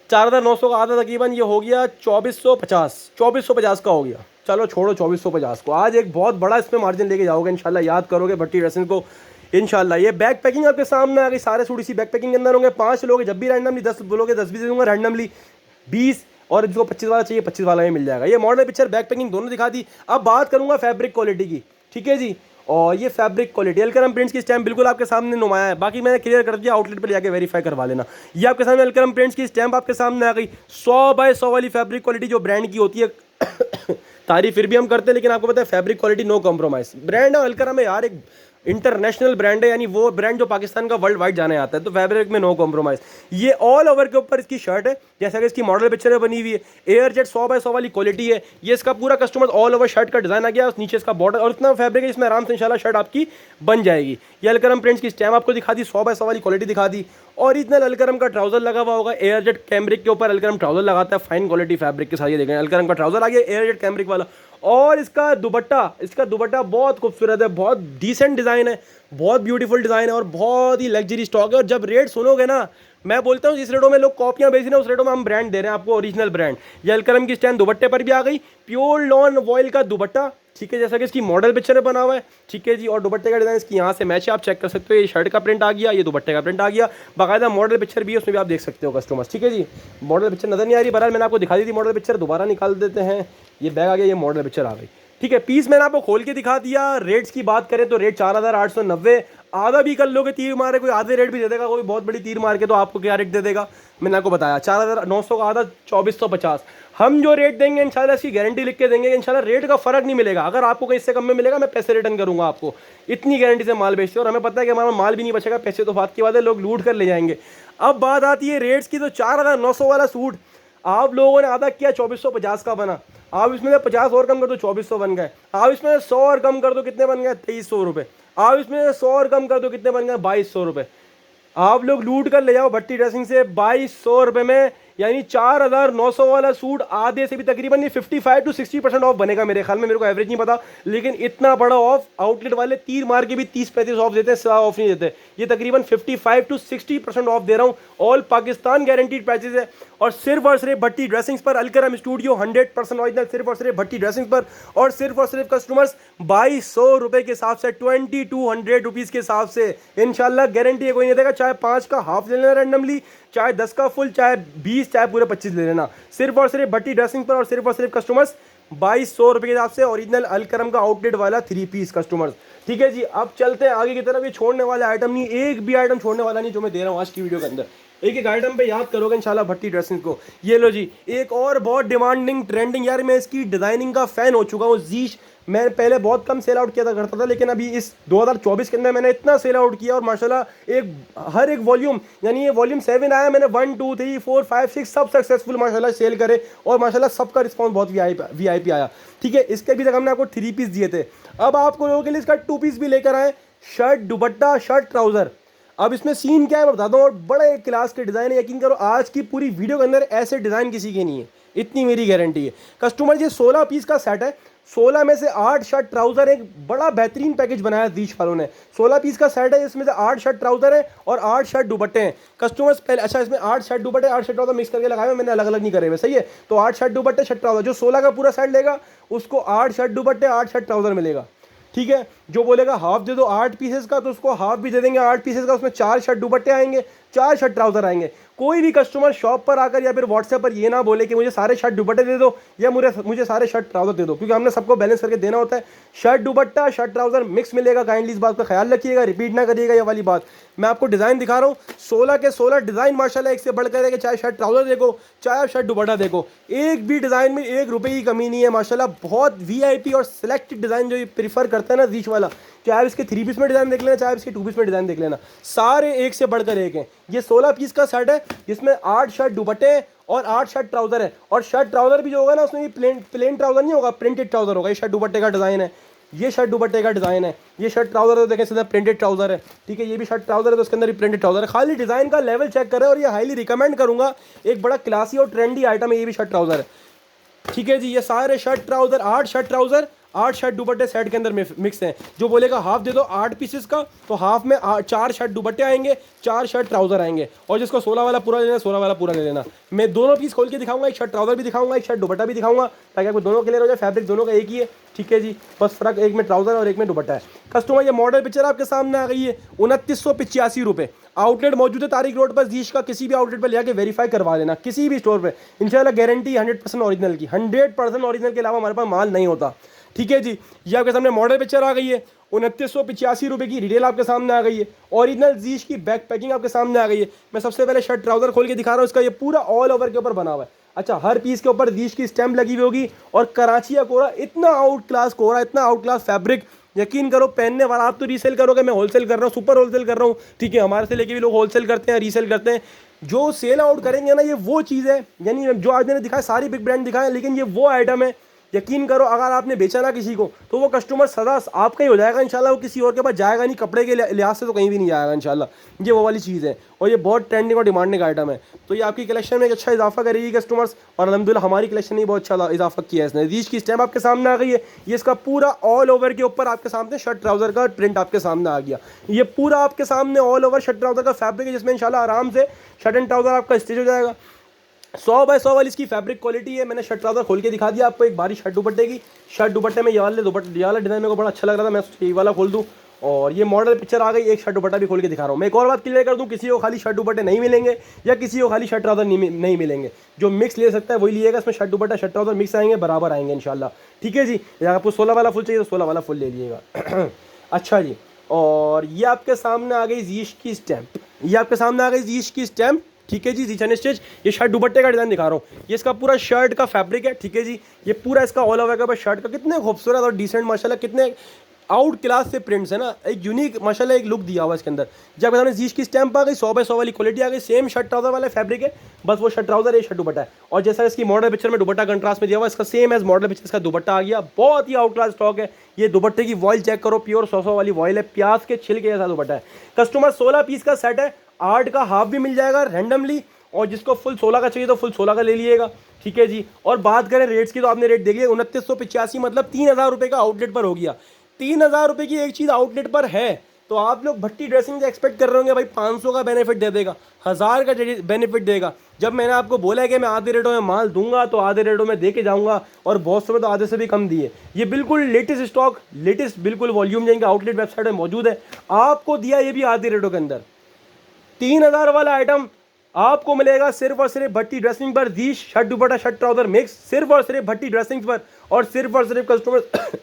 4,900 का आधा, तकरीबन ये हो गया 2,450 का हो गया। चलो छोड़ो 2,450 को, आज एक बहुत बड़ा इसमें मार्जिन लेके जाओगे इंशाल्लाह, याद करोगे भट्टी ड्रेसिंग को इंशाल्लाह। ये बैक पैकिंग आपके सामने आ गई, सारे सूट इसी बैक पैकिंग के अंदर होंगे। 5 लोगे जब भी रैंडमली, 10 बोलोगे 10 भी दे दूंगा रैंडमली, 20, और जिसको 25 वाला चाहिए 25 वाला में मिल जाएगा। ये मॉडल पिक्चर बैक पैकिंग दोनों दिखा दी। अब बात करूंगा फैब्रिक क्वालिटी की, ठीक है जी। और ये फैब्रिक क्वालिटी अलकरम प्रिंट्स की स्टैम्प बिल्कुल आपके सामने नुमाया है, बाकी मैंने क्लियर कर दिया, आउटलेट पर जाके वेरीफाई करवा लेना। ये आपके सामने अलकरम प्रिंट्स की स्टैम्प आपके सामने आ गई। 100 बाय 100 वाली फैब्रिक क्वालिटी जो ब्रांड की होती है तारीफ फिर भी हम करते हैं, लेकिन आपको पता है fabric quality no compromise. Brand है अलकरम है यार, एक इंटरनेशनल ब्रांड है, यानी वो ब्रांड जो पाकिस्तान का वर्ल्ड वाइड जाने आता है, तो फैब्रिक में नो कॉम्प्रोमाइज़। ये ऑल ओवर के ऊपर इसकी शर्ट है, जैसा कि इसकी मॉडल पिक्चर में बनी हुई है। एयर जेट 100 बाय 100 वाली क्वालिटी है। ये इसका पूरा कस्टमर ऑल ओवर शर्ट का डिज़ाइन आ गया, नीचे इसका बॉर्डर, और इतना फैब्रिक है इसमें आराम से इंशाल्लाह शर्ट आपकी बन जाएगी। ये अलकरम प्रिंट्स की स्टैम्प आपको दिखा दी, 100 बाय 100 वाली क्वालिटी दिखा दी। ओरिजिनल अलकरम का ट्राउजर लगा हुआ होगा, एयर जेट कैमरिक के ऊपर अलकरम ट्राउजर लगाता है, फाइन क्वालिटी फैब्रिक के साथ। ये देखें अलकरम का ट्राउजर आ गया एयर जेट कैमरिक वाला। और इसका दुपट्टा बहुत खूबसूरत है, बहुत डिसेंट डिज़ाइन है, बहुत ब्यूटीफुल डिज़ाइन है, और बहुत ही लग्जरी स्टॉक है। और जब रेट सुनोगे ना, मैं बोलता हूँ जिस रेटों में लोग कॉपियाँ बेच रहे हैं उस रेटों में हम ब्रांड दे रहे हैं आपको, ओरिजिनल ब्रांड। ये अलकरम की स्टैंड दुपट्टे पर भी आ गई, प्योर लॉन वॉयल का दुपट्टा, ठीक है, जैसा कि इसकी मॉडल पिक्चर में बना हुआ है, ठीक है जी। और दुपट्टे का डिज़ाइन इसकी यहाँ से मैच है, आप चेक कर सकते हो। ये शर्ट का प्रिंट आ गया, ये दुपट्टे का प्रिंट आ गया, बाकायदा मॉडल पिक्चर भी है, उसमें भी आप देख सकते हो कस्टमर्स, ठीक है जी। मॉडल पिक्चर नज़र नहीं आ रही, बहरहाल मैंने आपको दिखा दी थी मॉडल पिक्चर, दोबारा निकाल देते हैं। ये बैग आ गया, ये मॉडल पिक्चर आ गई, ठीक है। पीस मैंने आपको खोल के दिखा दिया। रेट्स की बात करें तो रेट 4,890, आधा भी कर लोगे तीर मारे, कोई आधे रेट भी दे देगा, कोई बहुत बड़ी तीर मार के तो आपको क्या रेट दे देगा मैंने आपको बताया। 4,900 का आधा 2,450। हम जो रेट देंगे इंशाल्लाह इसकी गारंटी लिख के देंगे, इंशाल्लाह रेट का फर्क नहीं मिलेगा। अगर आपको कहीं इससे कम में मिलेगा मैं पैसे रिटर्न करूंगा आपको, इतनी गारंटी से माल बेचते हैं। और हमें पता है कि हमारा माल भी नहीं बचेगा, पैसे तो बात की बात है, लोग लूट कर ले जाएंगे। अब बात आती है रेट्स की, तो 4,900 वाला सूट आप लोगों ने आधा किया 2,450 का बना, आप इसमें से 50 और कम कर दो 2400 बन गए। आप इसमें से 100 और कम कर दो कितने बन गए 2300 रुपये। आप इसमें से 100 और कम कर दो कितने बन गए 2200 रुपये। आप लोग लूट कर ले जाओ भट्टी ड्रेसिंग से 2200 रुपये में, यानी 4900 वाला सूट आधे से भी तकरीबन ये 55 to 60% ऑफ बनेगा मेरे ख्याल में, मेरे को एवरेज नहीं पता, लेकिन इतना बड़ा ऑफ आउटलेट वाले तीर मार के भी 30-35 ऑफ देते हैं, सिवा ऑफ नहीं देते। ये तकरीबन 55 to 60% ऑफ दे रहा हूँ। ऑल पाकिस्तान गारंटीड प्राइसेस है और सिर्फ भट्टी ड्रेसिंग्स पर, अलकरम स्टूडियो 100% ऑरिजिनल, सिर्फ और सिर्फ भट्टी ड्रेसिंग्स पर। और सिर्फ कस्टमर्स 2200 रुपये के हिसाब से, 2200 रुपीज़ के हिसाब से इंशाल्लाह गारंटी है, कोई नहीं देगा। चाहे 5 का हाफ ले लेना रैंडमली, चाहे 10 का फुल, चाहे 20, चाहे पूरे 25 ले लेना, सिर्फ और सिर्फ भट्टी ड्रेसिंग पर। और सिर्फ कस्टमर्स 2200 रुपये के हिसाब से ओरिजिनल अलकरम का आउटलेट वाला 3 पीस कस्टमर्स। ठीक है जी, अब चलते हैं आगे की तरफ। ये छोड़ने वाला आइटम नहीं, एक भी आइटम छोड़ने वाला नहीं जो मैं दे रहा हूँ आज की वीडियो के अंदर। एक एक आइटम पे याद करोगे इंशाल्लाह भट्टी ड्रेसिंग को। ये लो जी, एक और बहुत डिमांडिंग ट्रेंडिंग, यार मैं इसकी डिज़ाइनिंग का फ़ैन हो चुका हूँ। जीश मैं पहले बहुत कम सेल आउट किया था करता था, लेकिन अभी इस 2024 के अंदर मैंने इतना सेल आउट किया और माशाल्लाह हर एक वॉल्यूम, यानी ये वॉल्यूम 7 आया, मैंने 1 2 3 4 5 6 सब सक्सेसफुल माशाल्लाह सेल करे और माशाल्लाह सबका रिस्पॉन्स बहुत वीआईपी आया। ठीक है, इसके भी तक हमने आपको 3 पीस दिए थे, अब आपको लोगों के लिए इसका 2 पीस भी लेकर आए। Shirt, dupatta, shirt, trouser. अब इसमें सीन क्या है मैं बताता हूँ, और बड़े क्लास के डिज़ाइन है, यकीन करो आज की पूरी वीडियो के अंदर ऐसे डिज़ाइन किसी के नहीं है, इतनी मेरी गारंटी है। कस्टमर ये 16 पीस का सेट है, 16 में से 8 शर्ट ट्राउज़र, एक बड़ा बेहतरीन पैकेज बनाया दीश वालों ने। 16 पीस का सेट है, इसमें से 8 शर्ट ट्राउज़र है और 8 शर्ट दुपट्टे हैं। कस्टमर्स पहले, अच्छा इसमें 8 शर्ट दुपट्टे, 8 शर्ट ट्राउज़र मिक्स करके लगाए हुए, मैंने अलग अलग नहीं करे हुए, सही है। तो 8 शर्ट दुपट्टे, शर्ट ट्राउज़र, जो 16 का पूरा सेट लेगा उसको 8 शर्ट दुपट्टे, 8 शर्ट ट्राउज़र मिलेगा। ठीक है, जो बोलेगा हाफ दे दो 8 पीसेस का, तो उसको हाफ भी दे देंगे 8 पीसेस का, उसमें 4 शर्ट दुपट्टे आएंगे, 4 शर्ट ट्राउज़र आएंगे। कोई भी कस्टमर शॉप पर आकर या फिर व्हाट्सएप पर ये ना बोले कि मुझे सारे शर्ट दुपट्टे दे दो या मुझे सारे शर्ट ट्राउज़र दे दो, क्योंकि हमने सबको बैलेंस करके देना होता है। Shirt dupatta, shirt trouser mix मिलेगा, काइंडली इस बात का ख्याल रखिएगा, रिपीट ना करिएगा ये वाली बात। मैं आपको डिज़ाइन दिखा रहा हूँ, 16 के 16 डिज़ाइन माशाल्लाह एक से बढ़कर है, चाहे शर्ट ट्राउज़र देखो, चाहे आप शर्ट दुपट्टा देखो, एक भी डिज़ाइन में 1 रुपये की कमी नहीं है माशाल्लाह। बहुत वीआईपी और सिलेक्टेड डिज़ाइन जो प्रीफर करते हैं ना जीश वाला, चाहे आप इसके 3 पीस में डिज़ाइन देख लेना, चाहे इसके 2 पीस में डिज़ाइन देख लेना, सारे एक से बढ़कर एक हैं। ये 16 पीस का सेट है जिसमें 8 शर्ट दुपट्टे हैं और 8 शर्ट ट्राउज़र है। और शर्ट ट्राउज़र भी जो होगा ना, उसमें भी प्लेन ट्राउज़र नहीं होगा, प्रिंटेड ट्राउज़र होगा। ये शर्ट दुपट्टे का डिज़ाइन है, ये शर्ट दुपट्टे का डिज़ाइन है, ये शर्ट ट्राउज़र तो देखें सीधा प्रिंटेड ट्राउज़र है। ठीक है, ये भी शर्ट ट्राउज़र है तो उसके अंदर भी प्रिंटेड ट्राउज़र है। खाली डिज़ाइन का लेवल चेक करें और ये हाईली रिकमेंड करूँगा, एक बड़ा क्लासी और ट्रेंडी आइटम है ये भी शर्ट ट्राउज़र है। ठीक है जी, ये सारे shirt trouser, 8 shirt trouser, 8 shirt दुपट्टे सेट के अंदर मिक्स हैं। जो बोलेगा हाफ दे दो 8 पीसेस का, तो हाफ में 4 शर्ट दुपट्टे आएंगे, 4 शर्ट ट्राउज़र आएंगे। और जिसको 16 वाला पूरा लेना, 16 वाला पूरा ले लेना। मैं दोनों पीस खोल के दिखाऊंगा, एक शर्ट ट्राउज़र भी दिखाऊंगा, एक शर्ट दुपट्टा भी दिखाऊंगा, ताकि आपको दोनों क्लियर हो जाए। फैब्रिक दोनों का एक ही है, ठीक है जी, बस फ़र्क एक में ट्राउज़र और एक में दुपट्टा है। कस्टमर ये मॉडल पिक्चर आपके सामने आ गई है, 2985 रुपये। आउटलेट मौजूद है तारिक रोड पर, जीश का किसी भी आउटलेट पर लेके वेरीफाई करवा लेना, किसी भी स्टोर पे। इंशाल्लाह गारंटी 100% ओरिजिनल की, 100% ओरिजिनल के अलावा हमारे पास माल नहीं होता। ठीक है जी, ये आपके सामने मॉडल पिक्चर आ गई है, 2985 रुपये की रिटेल आपके सामने आ गई है। ओरिजिनल जीश की बैक पैकिंग आपके सामने आ गई है। मैं सबसे पहले शर्ट ट्राउज़र खोल के दिखा रहा हूँ, इसका ये पूरा ऑल ओवर के ऊपर बना हुआ है। अच्छा, हर पीस के ऊपर जीश की स्टैम्प लगी हुई होगी और कराची का कोरा, इतना आउट क्लास कोरा, इतना आउट क्लास फैब्रिक, यकीन करो पहनने वाला, आप तो रीसेल करोगे, मैं होलसेल कर रहा हूँ, सुपर होलसेल कर रहा हूँ। ठीक है, हमारे से लेके भी लोग होलसेल करते हैं, रीसेल करते हैं। जो सेल आउट करेंगे ना, ये वो चीज़ है, यानी जो आज मैंने दिखाया सारी बिग ब्रांड दिखाए, लेकिन ये वो आइटम है, यकीन करो अगर आपने बेचा ना किसी को, तो वो कस्टमर सदा आपका ही हो जाएगा इंशाल्लाह, वो किसी और के पास जाएगा नहीं, कपड़े के लिहाज से तो कहीं भी नहीं जाएगा इंशाल्लाह। ये वो वाली चीज़ है और ये बहुत ट्रेंडिंग और डिमांडिंग आइटम है। तो ये आपकी कलेक्शन में एक अच्छा इजाफा करेगी कस्टमर्स, और अलहमदुलिल्लाह हमारी कलेक्शन ने बहुत अच्छा इजाफा किया है इसने। जीश की स्टैम्प आपके सामने आ गई है, ये इसका पूरा ऑल ओवर के ऊपर आपके सामने शर्ट ट्राउज़र का प्रिंट आपके सामने आ गया। ये पूरा आपके सामने ऑल ओवर शर्ट ट्राउज़र का फैब्रिक है, जिसमें इंशाल्लाह आराम से शर्ट एंड ट्राउज़र आपका स्टिच हो जाएगा। 100 बाय 100 वाली इसकी फैब्रिक क्वालिटी है। मैंने शर्ट ट्राउज़र खोल के दिखा दिया आपको, एक बारी शर्ट दुपट्टे की। शर्ट दुपट्टे में ये वाला डिज़ाइन मेरे को बड़ा अच्छा लग रहा था, मैं ये वाला खोल दूँ। और ये मॉडल पिक्चर आ गई, एक शर्ट दुपट्टा भी खोल के दिखा रहा हूँ। मैं एक और बात क्लियर कर दूँ, किसी को खाली शर्ट दुपट्टे नहीं मिलेंगे या किसी को खाली शर्ट ट्राउज़र नहीं मिलेंगे। जो मिक्स ले सकता है वही लिएगा, इसमें shirt dupatta shirt trouser mix आएंगे, बराबर आएंगे इंशाल्लाह। ठीक है जी, अगर आपको 16 वाला फुल चाहिए तो 16 वाला फुल ले लीजिएगा। अच्छा जी, और ये आपके सामने आ गई जीश की स्टैम्प, ये आपके सामने आ गई जीश की स्टैम्प। ठीक है जी, जीचन स्टिच। ये शर्ट दुपट्टे का डिज़ाइन दिखा रहा हूँ, ये इसका पूरा शर्ट का फैब्रिक है। ठीक है जी, ये पूरा इसका ऑल ओवर का शर्ट का, कितने खूबसूरत और डिसेंट माशाल्लाह, कितने आउट क्लास से प्रिंट्स है ना, एक यूनिक माशाल्लाह एक लुक दिया हुआ इसके अंदर। जब बताने जीश की स्टैम्प आ गई, 100/100 वाली क्वालिटी आ गई, सेम शर्ट ट्राउजर वाला फैब्रिक है, बस वो शर्ट ट्राउजर है, शर्ट दुपट्टा है। और जैसा इसकी मॉडल पिक्चर में दुपट्टा कंट्रास्ट में दिया हुआ, इसका सेम एज मॉडल पिक्चर इसका दुपट्टा आ गया। बहुत ही आउट क्लास स्टॉक है। ये दुपट्टे की वॉइल चेक करो, प्योर 100 वाली वॉइल है, प्याज के छिलके जैसा दुपट्टा है। कस्टमर 16 पीस का सेट है, 8 का हाफ भी मिल जाएगा रैंडमली, और जिसको फुल 16 का चाहिए तो फुल 16 का ले लीजिएगा, ठीक है जी। और बात करें रेट्स की तो आपने रेट देख लिया, 2985 मतलब 3000 रुपये का आउटलेट पर हो गया। 3000 रुपये की एक चीज़ आउटलेट पर है तो आप लोग भट्टी ड्रेसिंग से एक्सपेक्ट कर रहे होंगे भाई 500 का बेनिफिट दे देगा, 1000 का बेनिफिट देगा। जब मैंने आपको बोला है कि मैं आधे रेटों में माल दूंगा तो आधे रेटों में दे के जाऊंगा, और बहुत समय तो आधे से भी कम दिए। ये बिल्कुल लेटेस्ट स्टॉक, लेटेस्ट बिल्कुल वॉल्यूम जिनके आउटलेट वेबसाइट में मौजूद है, आपको दिया ये भी आधे रेटों के अंदर। 3000 वाला आइटम आपको मिलेगा सिर्फ और सिर्फ भट्टी ड्रेसिंग पर। जीश shirt dupatta shirt trouser mix सिर्फ और सिर्फ भट्टी ड्रेसिंग पर, और सिर्फ कस्टमर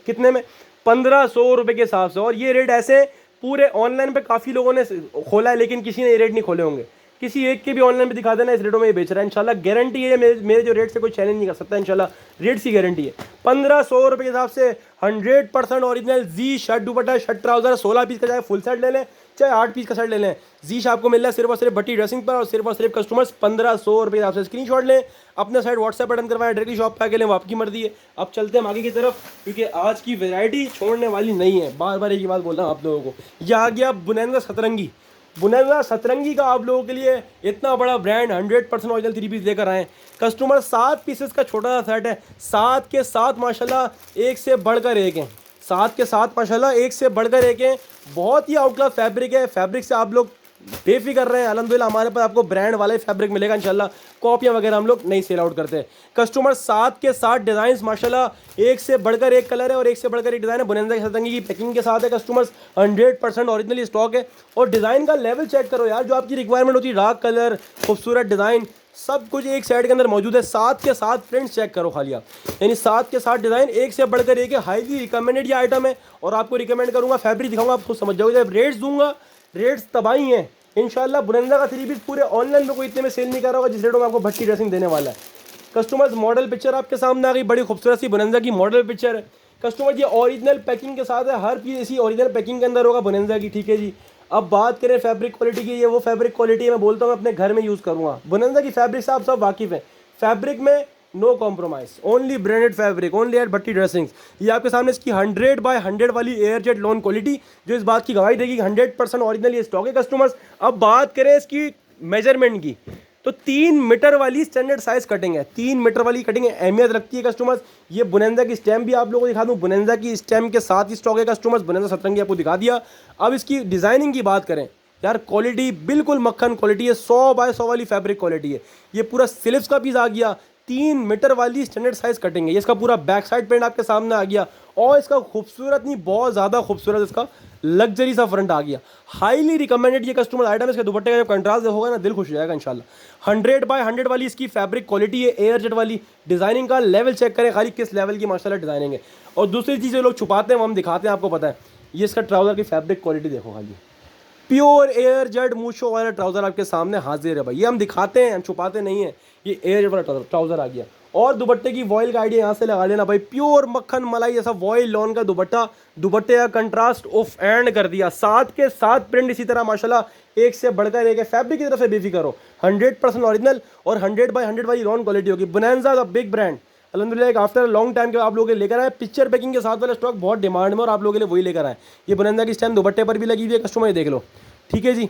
कितने में 1500 रुपये के हिसाब से। और ये रेट ऐसे पूरे ऑनलाइन पे काफ़ी लोगों ने खोला है, लेकिन किसी ने ये रेट नहीं खोले होंगे। किसी एक के भी ऑनलाइन पे दिखा देना इस रेटों में ये बेच रहा है, इंशाल्लाह गारंटी है। मेरे जो रेट से कोई चैलेंज नहीं कर सकता, इंशाल्लाह रेट्स की गारंटी है। 1500 रुपये के हिसाब से 100% ओरिजिनल जी shirt dupatta shirt trouser 16 piece का, चाहे फुल सेट ले लें चाहे 8 पीस का सेट ले लें, जीश आपको मिल रहा है सिर्फ और सिर्फ भट्टी ड्रेसिंग पर, और सिर्फ कस्टमर्स 1500 रुपये के हिसाब से। स्क्रीनशॉट लें, अपना साइड व्हाट्सएप बटन करवाएं, डायरेक्टली शॉप पे आके लें, वो आपकी मर्जी है। अब चलते हैं आगे की तरफ, क्योंकि आज की वैरायटी छोड़ने वाली नहीं है। बार बार एक ही बात बोल रहा हूँ आप लोगों को। यह आ गया बुनैंजा सतरंगी। बुनैंजा सतरंगी का आप लोगों के लिए इतना बड़ा ब्रांड 100% ओरिजिनल 3 पीस लेकर आए। कस्टमर 7 पीसेस का छोटा सा सेट है, 7 के 7 माशाल्लाह एक से बढ़कर एक हैं, 7 के 7 माशाल्लाह एक से बढ़कर एक हैं। बहुत ही आउट क्लास फैब्रिक है, फैब्रिक से आप लोग बेफिक्र रहे हैं। अल्हम्दुलिल्लाह हमारे पास आपको ब्रांड वाला ही फैब्रिक मिलेगा इंशाल्लाह, कॉपियाँ वगैरह हम लोग नहीं सेल आउट करते। कस्टमर 7 के 7 डिज़ाइन माशाल्लाह एक से बढ़कर एक कलर है और एक से बढ़कर एक डिज़ाइन है। बुनैंजा की सतरंगी की पैकिंग के साथ है, कस्टमर्स 100% ओरिजिनली स्टॉक है। और डिज़ाइन का लेवल चेक करो यार, जो आपकी रिक्वायरमेंट होती है, डार्क कलर खूबसूरत डिज़ाइन सब कुछ एक सेट के अंदर मौजूद है। 7 के 7 प्रिंट्स चेक करो खाली आप, यानी 7 के 7 डिज़ाइन एक से बढ़कर एक है। हाईली रिकमेंडेड ये आइटम है, और आपको रिकमेंड करूँगा, फैब्रिक दिखाऊंगा, आप खुद समझ जाओगे। जब रेट्स दूंगा, रेट्स तबाही हैं इंशाल्लाह। बुनैंजा का 3 पीस पूरे ऑनलाइन में कोई इतने में सेल नहीं कर रहा होगा जिस रेटों में आपको भट्टी ड्रेसिंग देने वाला है। कस्टमर्स मॉडल पिक्चर आपके सामने आ गई, बड़ी खूबसूरत सी बुनैंजा की मॉडल पिक्चर है। कस्टमर ये ओरिजिनल पैकिंग के साथ है, हर चीज़ इसी ओरिजिनल पैकिंग के अंदर होगा बुनैंजा की, ठीक है जी। अब बात करें फैब्रिक क्वालिटी की, ये वो फैब्रिक क्वालिटी है मैं बोलता हूँ अपने घर में यूज़ करूँगा। बुनैंजा की फैब्रिक से आप सब वाकिफ़ हैं, फैब्रिक में no compromise, only branded fabric, only at Bhatti dressings. ये आपके सामने इसकी 100/100 वाली एयर जेट लॉन क्वालिटी, जो इस बात की गवाही देगी 100% ओरिजिनल ये स्टॉक है कस्टमर्स। अब बात करें इसकी मेजरमेंट की, तो 3 मीटर वाली स्टैंडर्ड साइज कटिंग है, 3 मीटर वाली कटिंग अहमियत रखती है कस्टमर्स। ये बुनैंजा की स्टैम्प भी आप लोगों को दिखा दूँ, बुनैंजा की स्टैम्प के साथ ही स्टॉक है कस्टमर्स। बुनैंजा सतरंगी आपको दिखा दिया। अब इसकी डिज़ाइनिंग की बात करें यार, क्वालिटी बिल्कुल मक्खन क्वालिटी है, 100/100 वाली फैब्रिक क्वालिटी है। ये पूरा स्लिप्स का पीस आ गया, 3 मीटर वाली स्टैंडर्ड साइज कटिंग है। ये इसका पूरा बैक साइड प्रिंट आपके सामने आ गया, और इसका खूबसूरत नहीं बहुत ज़्यादा खूबसूरत इसका लग्जरी सा फ्रंट आ गया। हाईली रिकमेंडेड ये कस्टमर आइटम। इसके दुपट्टे का जब कंट्रास्ट होगा ना, दिल खुश हो जाएगा इंशाल्लाह। 100/100 वाली इसकी फैब्रिक क्वालिटी है, एयर जेट वाली। डिज़ाइनिंग का लेवल चेक करें खाली, किस लेवल की माशाल्लाह डिज़ाइनिंग है। और दूसरी चीज़ जो लोग छुपाते हैं वो हम दिखाते हैं, आपको पता है। ये इसका ट्राउज़र की फैब्रिक क्वालिटी देखो खाली, प्योर एयर जेट मूछों वाला ट्राउज़र आपके सामने हाजिर है भाई। ये हम दिखाते हैं, हम छुपाते नहीं है। ये एयर जेट वाला ट्राउज़र आ गया। और दुपट्टे की वॉइल का आइडिया यहाँ से लगा लेना भाई, प्योर मक्खन मलाई ऐसा वॉइल लॉन का दुपट्टा, दुपट्टे का कंट्रास्ट ऑफ एंड कर दिया। 7 के 7 प्रिंट इसी तरह माशाल्लाह एक से बढ़कर एक है। फैब्रिक की तरफ से बेफिक्र हो, 100% ओरिजिनल और 100/100 वाली लॉन क्वालिटी होगी। बुनैंजा द बिग ब्रांड अल्हम्दुलिल्लाह आफ्टर लॉन्ग टाइम के आप लोगों के लेकर आए। पिक्चर पैकिंग के साथ वाला स्टॉक बहुत डिमांड में, और आप लोगों के लिए वही लेकर आए। ये बुनैंजा की स्टैम्प दुपट्टे पर भी लगी हुई है कस्टमर, ये देख लो, ठीक है जी।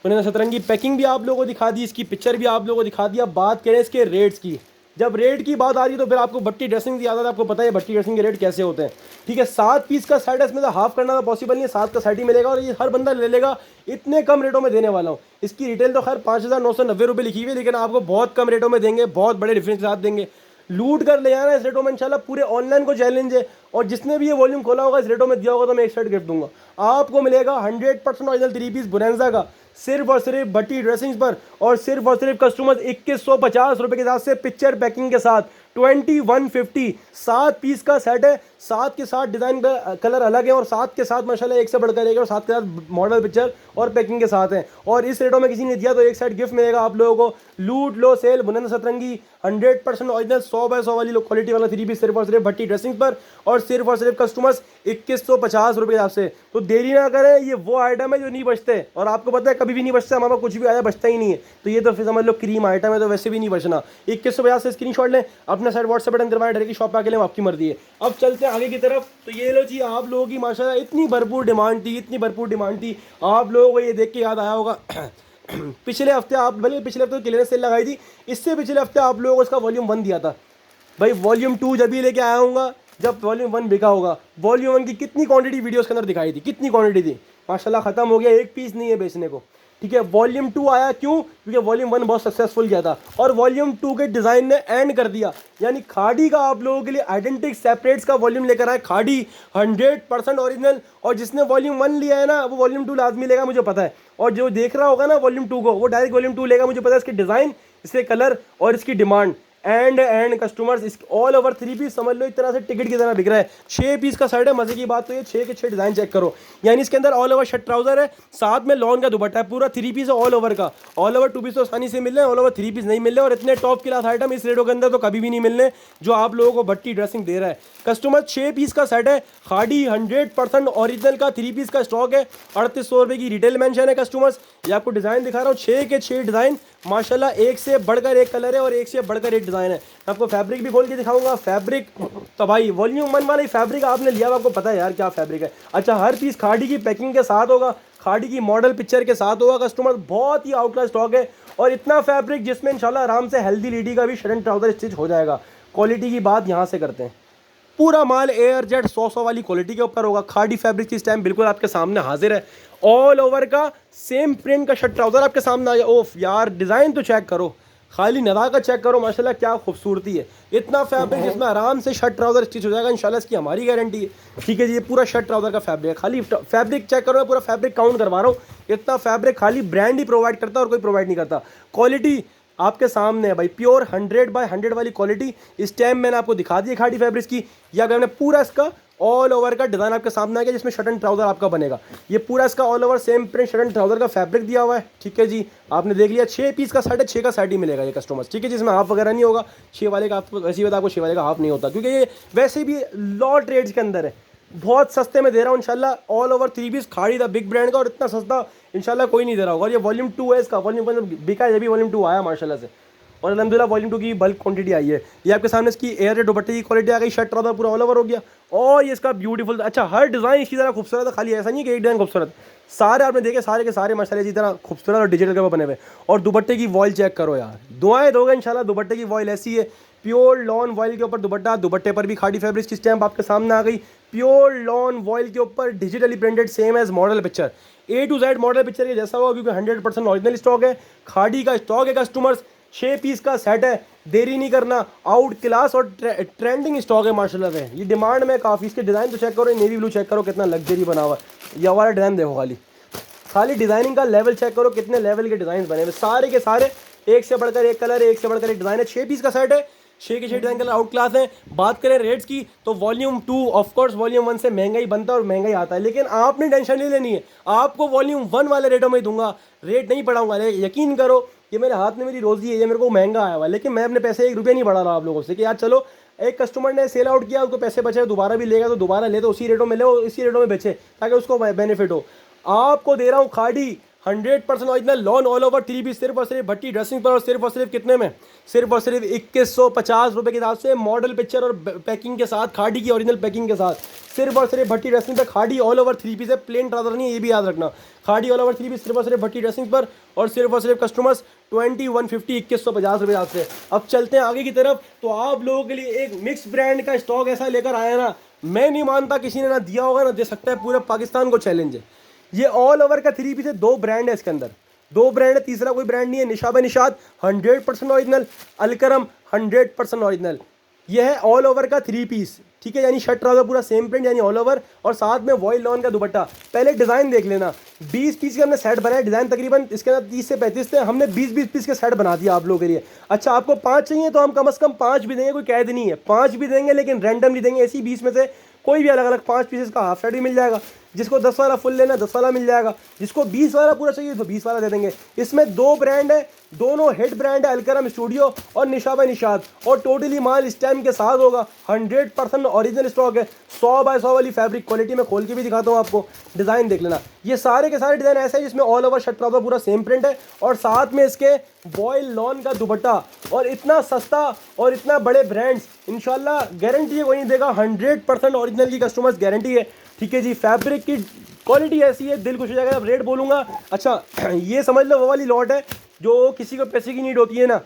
बुनैंजा सतरंगी पैकिंग भी आप लोगों को दिखा दी, इसकी पिक्चर भी आप लोगों को दिखा दिया। बात करें इसके रेट्स की, जब रेट की बात आ रही है तो फिर आपको भट्टी ड्रेसिंग की आदत है, आपको पता है भट्टी ड्रेसिंग के रेट कैसे होते हैं, ठीक है। 7 पीस का सेट है, इसमें से हाफ करना तो पॉसिबल नहीं है, 7 का सेट ही मिलेगा और ये हर बंदा ले लेगा। इतने कम रेटों में देने वाला हूँ। इसकी रिटेल तो खैर 5990 रुपये लिखी हुई है, लेकिन आपको बहुत कम रेटों में देंगे, बहुत बड़े डिफरेंस के साथ देंगे। लूट कर ले आना इस रेटों में इंशाल्लाह। पूरे ऑनलाइन को चैलेंज है, और जिसने भी ये वॉल्यूम खोला होगा इस रेटों में दिया होगा तो मैं एक सेट गिफ्ट दूंगा आपको। मिलेगा 100% ओरिजिनल 3 पीस बुनैंजा का, सिर्फ और सिर्फ भट्टी ड्रेसिंग्स पर, और सिर्फ और सिर्फ कस्टमर 2150 रुपये के साथ से पिक्चर पैकिंग के साथ 2150। 7 पीस का सेट है, साथ के साथ डिज़ाइन कलर अलग है और साथ के साथ माशाल्लाह एक से बढ़कर एक और साथ के साथ मॉडल पिक्चर और पैकिंग के साथ है। और इस रेटों में किसी ने दिया तो एक साइड गिफ्ट मिलेगा आप लोगों को। लूट लो सेल बुलंद सतरंगी 100% ओरिजिनल 100/100 वाली क्वालिटी वाला 3 पीस सिर्फ और सिर्फ भट्टी ड्रेसिंग पर और सिर्फ कस्टमर्स 2150 रुपये आपसे। तो देरी ना करें, ये वो आइटम है जो नहीं बचते और आपको पता है कभी भी नहीं बचता, हमारे कुछ भी आया बचता ही नहीं है। तो ये तो फिर समझ लो क्रीम आइटम है, तो वैसे भी नहीं बचना। 2150 से स्क्रीनशॉट लें, अपना साइड व्हाट्सएप बटन दबाएं, डायरेक्ट शॉप पे आके लें, आपकी मर्जी है। अब चलते हैं आगे की तरफ। तो ये लो जी, आप लोगों की माशाल्लाह इतनी भरपूर डिमांड थी, इतनी भरपूर डिमांड थी, आप लोगों को ये देख के याद आया होगा पिछले हफ्ते आप भले पिछले हफ्ते क्लियरेंस सेल लगाई थी, इससे पिछले हफ्ते आप लोगों को इसका वॉल्यूम 1 दिया था। भाई वॉल्यूम 2 जब भी लेके आया हूँ जब वॉल्यूम 1 बिका होगा। वॉल्यूम 1 की कितनी क्वांटिटी वीडियोस के अंदर दिखाई थी, कितनी क्वांटिटी थी, माशाल्लाह खत्म हो गया, एक पीस नहीं है बेचने को। ठीक है, वॉल्यूम 2 आया क्यों? क्योंकि वॉल्यूम 1 बहुत सक्सेसफुल गया था और वॉल्यूम 2 के डिज़ाइन ने एंड कर दिया। यानी खाड़ी का आप लोगों के लिए आइडेंटिक सेपरेट्स का वॉल्यूम लेकर आए, खाड़ी 100% ओरिजिनल। और जिसने वॉल्यूम 1 लिया है ना, वो वॉल्यूम 2 लाजमी लेगा, मुझे पता है। और जो देख रहा होगा ना वॉल्यूम 2 को, वो डायरेक्ट वॉल्यूम 2 लेगा, मुझे पता है। इसके डिज़ाइन, इसके कलर और इसकी डिमांड एंड कस्टमर्स इस ऑल ओवर 3 पीस समझ लो एक तरह से टिकट की तरह बिक रहा है। 6 पीस का सेट है। मजे की बात तो ये 6 के 6 डिजाइन चेक करो। यानी इसके अंदर ऑल ओवर शर्ट ट्राउजर है, साथ में लॉन का दुपट्टा है, पूरा 3 पीस है ऑल ओवर का। ऑल ओवर 2 पीस तो आसानी से मिल रहे हैं, ऑल ओवर 3 पीस नहीं मिल रहे। और इतने टॉप क्लास आइटम इस रेटों के अंदर तो कभी भी नहीं मिलने जो आप लोगों को भट्टी ड्रेसिंग दे रहा है कस्टमर। 6 पीस का सेट है, खाड़ी 100% ओरिजिनल का 3 पीस का स्टॉक है। 3800 रुपये की रिटेल मेंशन है कस्टमर्स। ये आपको डिज़ाइन दिखा रहा हूँ, 6 के 6 डिज़ाइन माशाल्लाह, एक से बढ़कर एक कलर है और एक से बढ़कर एक डिज़ाइन है। आपको फैब्रिक भी खोल के दिखाऊंगा। फैब्रिक तो भाई वॉल्यूम 1 वाला ही फैब्रिक आपने लिया, आपको पता है यार क्या फैब्रिक है। अच्छा, हर पीस खाड़ी की पैकिंग के साथ होगा, खाड़ी की मॉडल पिक्चर के साथ होगा कस्टमर। बहुत ही आउटक्लास स्टॉक है और इतना फैब्रिक जिसमें इंशाल्लाह आराम से हेल्दी लेडी का भी शर्ट एंड ट्राउजर स्टिच हो जाएगा। क्वालिटी की बात यहाँ से करते हैं, पूरा माल एयर जेट 100 वाली क्वालिटी के ऊपर होगा। खाड़ी फैब्रिक की इस टाइम बिल्कुल आपके सामने हाजिर है। ऑल ओवर का सेम प्रिंट का शर्ट ट्राउजर आपके सामने आ गया। ओफ यार, डिज़ाइन तो चेक करो, खाली नदा का चेक करो, माशाल्लाह क्या खूबसूरती है। इतना फैब्रिक जिसमें आराम से शर्ट ट्राउजर स्टिच हो जाएगा इंशाल्लाह, इसकी हमारी गारंटी है। ठीक है जी, ये पूरा शर्ट ट्राउजर का फैब्रिक है। खाली फैब्रिक चेक करो, मैं पूरा फैब्रिक काउंट करवा रहा हूँ। इतना फैब्रिक खाली ब्रांड ही प्रोवाइड करता है और कोई प्रोवाइड नहीं करता। क्वालिटी आपके सामने है भाई, प्योर 100/100 वाली क्वालिटी। इस टाइम मैंने आपको दिखा दी खाड़ी फैब्रिक्स की। या अगर मैंने पूरा इसका ऑल ओवर का डिज़ाइन आपके सामने आ गया जिसमें शर्ट एंड ट्राउजर आपका बनेगा। ये पूरा इसका all over same print shirt and trouser का फैब्रिक दिया हुआ है। ठीक है जी, आपने देख लिया। 6 पीस का सेट है, 6 का सेट ही मिलेगा ये कस्टमर्स। ठीक है, जिसमें हाफ वगैरह नहीं होगा। 6 वाले का आपको वैसे ही बता, आपको 6 वाले का हाफ नहीं होता क्योंकि ये वैसे भी लॉ ट्रेड्स के अंदर है। बहुत सस्ते में दे रहा हूँ इंशाल्लाह। ऑल ओवर 3 पीस खाड़ी था बिग ब्रांड का और इतना सस्ता इंशाल्लाह कोई नहीं दे रहा होगा। और ये वॉल्यूम 2 है इसका। वॉल्यूम 1 बिका है, जब भी वॉल्यूम 2 आया माशाल्लाह से। और अलहमदिल्ला वॉल्यूम 2 की बल्क क्वांटिटी आई है। ये आपके सामने इसकी एयर जेट दुपट्टे की क्वालिटी आ गई, शर्ट ट्राउजर पूरा ऑल ओवर हो गया। और ये इसका ब्यूटीफुल, अच्छा हर डिज़ाइन इसी तरह खूबसूरत है। खाली ऐसा नहीं कि एक डिज़ाइन खूबसूरत, सारे आपने देखे सारे के सारे माशाल्लाह इसी तरह खूबसूरत और डिजिटल के बने हुए। और दुपट्टे की वॉइल चेक करो यार, दुआएं दोगे इंशाल्लाह। दुपट्टे की वॉइल ऐसी है, प्योर लॉन वॉइल के ऊपर दुपट्टा, दुपट्टे पर भी खाड़ी फैब्रिक्स की स्टैम्प आपके सामने आ गई। प्योर लॉन वॉइल के ऊपर digitally printed same as model picture, A to Z model picture के जैसा होगा क्योंकि 100% ओरिजिनल स्टॉक है। खाड़ी का स्टॉक है कस्टमर्स। 6 पीस का सेट है, देरी नहीं करना। आउट क्लास और ट्रेंडिंग स्टॉक है माशाल्लाह से। ये डिमांड में काफ़ी। इसके डिज़ाइन तो चेक करो, नेवी ब्लू चेक करो कितना लग्जरी बना हुआ है। ये वाला डिज़ाइन देखो, खाली डिज़ाइनिंग का लेवल चेक करो, कितने लेवल के डिज़ाइन बने हुए। सारे के सारे एक से बढ़कर एक कलर है, एक से बढ़कर एक डिज़ाइन है। 6 पीस का सेट है, 6 के 6 डिज़ाइन कलर आउट क्लास है। बात करें रेट्स की तो वॉल्यूम 2 ऑफकोर्स वॉल्यूम 1 से महंगा ही बनता है और महंगा ही आता है, लेकिन आपने टेंशन नहीं लेनी है। आपको वॉल्यूम 1 वाले रेटों में ही दूंगा, रेट नहीं बढ़ाऊंगा। यकीन करो, ये मेरे हाथ में मेरी रोज़ी है, ये मेरे को महंगा आया हुआ है, लेकिन मैं अपने पैसे 1 रुपया नहीं बढ़ा रहा आप लोगों से कि यार चलो एक कस्टमर ने सेल आउट किया, उसको पैसे बचे, दोबारा भी लेगा तो दोबारा ले, तो उसी रेटों में ले, इसी रेटों में बेचे ताकि उसको बेनिफिट हो। आपको दे रहा हूँ Khaadi 100% original lawn all over 3 piece सिर्फ और सिर्फ भट्टी ड्रेसिंग पर। और सिर्फ कितने में? सिर्फ और सिर्फ 2150 रुपये के हिसाब से मॉडल पिक्चर और पैकिंग के साथ, खाड़ी की ओरिजिनल पैकिंग के साथ। सिर्फ और सिर्फ भट्टी ड्रेसिंग पर। खाड़ी ऑल ओवर 3 पीस है, प्लेन ट्राउजर नहीं है, ये भी याद रखना। खाड़ी ऑल ओवर 3 पीस सिर्फ और सिर्फ भट्टी ड्रेसिंग पर और सिर्फ कस्टमर्स 2150 2150 रुपये आपसे। अब चलते हैं आगे की तरफ। तो आप लोगों के लिए एक मिक्स ब्रांड का स्टॉक ऐसा लेकर आया ना, मैं नहीं मानता किसी ने ना दिया होगा ना दे सकता है। पूरे पाकिस्तान को चैलेंज है। ये ऑल ओवर का 3 पीस है, 2 ब्रांड है इसके अंदर, 2 ब्रांड है, तीसरा कोई ब्रांड नहीं है। निशाब निशाद 100% ओरिजिनल, अलकरम 100% ओरिजिनल। ये है ऑल ओवर का 3 पीस। ठीक है, यानी शर्ट ट्राउजर पूरा सेम प्रिंट यानी ऑल ओवर और साथ में वॉइल लॉन का दुपट्टा। पहले डिज़ाइन देख लेना, 20 पीस के हमने सेट बनाया। डिज़ाइन तकरीबन इसके अंदर 30 से 35 थे, हमने 20-20 पीस के सेट बना दिया आप लोगों के लिए। अच्छा, आपको 5 चाहिए तो हम कम से कम 5 भी देंगे, कोई कैद नहीं है, 5 भी देंगे, लेकिन रैंडमली देंगे। ऐसी 20 में से कोई भी अलग अलग 5 पीसेस का हाफ सेट भी मिल जाएगा। जिसको 10 वाला फुल लेना 10 वाला मिल जाएगा, जिसको 20 वाला पूरा चाहिए तो 20 वाला दे देंगे। इसमें 2 ब्रांड है, दोनों हेड ब्रांड है, अलकरम स्टूडियो और निशा बाय निशात। और टोटली माल इस टाइम के साथ होगा, 100% ओरिजिनल स्टॉक है। 100 बाय 100 वाली फैब्रिक क्वालिटी में खोल के भी दिखाता हूँ आपको, डिज़ाइन देख लेना। ये सारे के सारे डिज़ाइन ऐसे हैं जिसमें ऑल ओवर शर्ट ट्राउजर पूरा सेम प्रिंट है और साथ में इसके बॉयल लॉन का दुपट्टा। और इतना सस्ता और इतना बड़े ब्रांड्स इंशाल्लाह गारंटी है कोई नहीं देगा। 100% ओरिजिनल की कस्टमर्स गारंटी है, ठीक है जी। फैब्रिक की क्वालिटी ऐसी है, दिल खुश हो जाएगा। अब रेट बोलूँगा, अच्छा ये समझ लो वो वाली लॉट है जो किसी को पैसे की नीड होती है ना,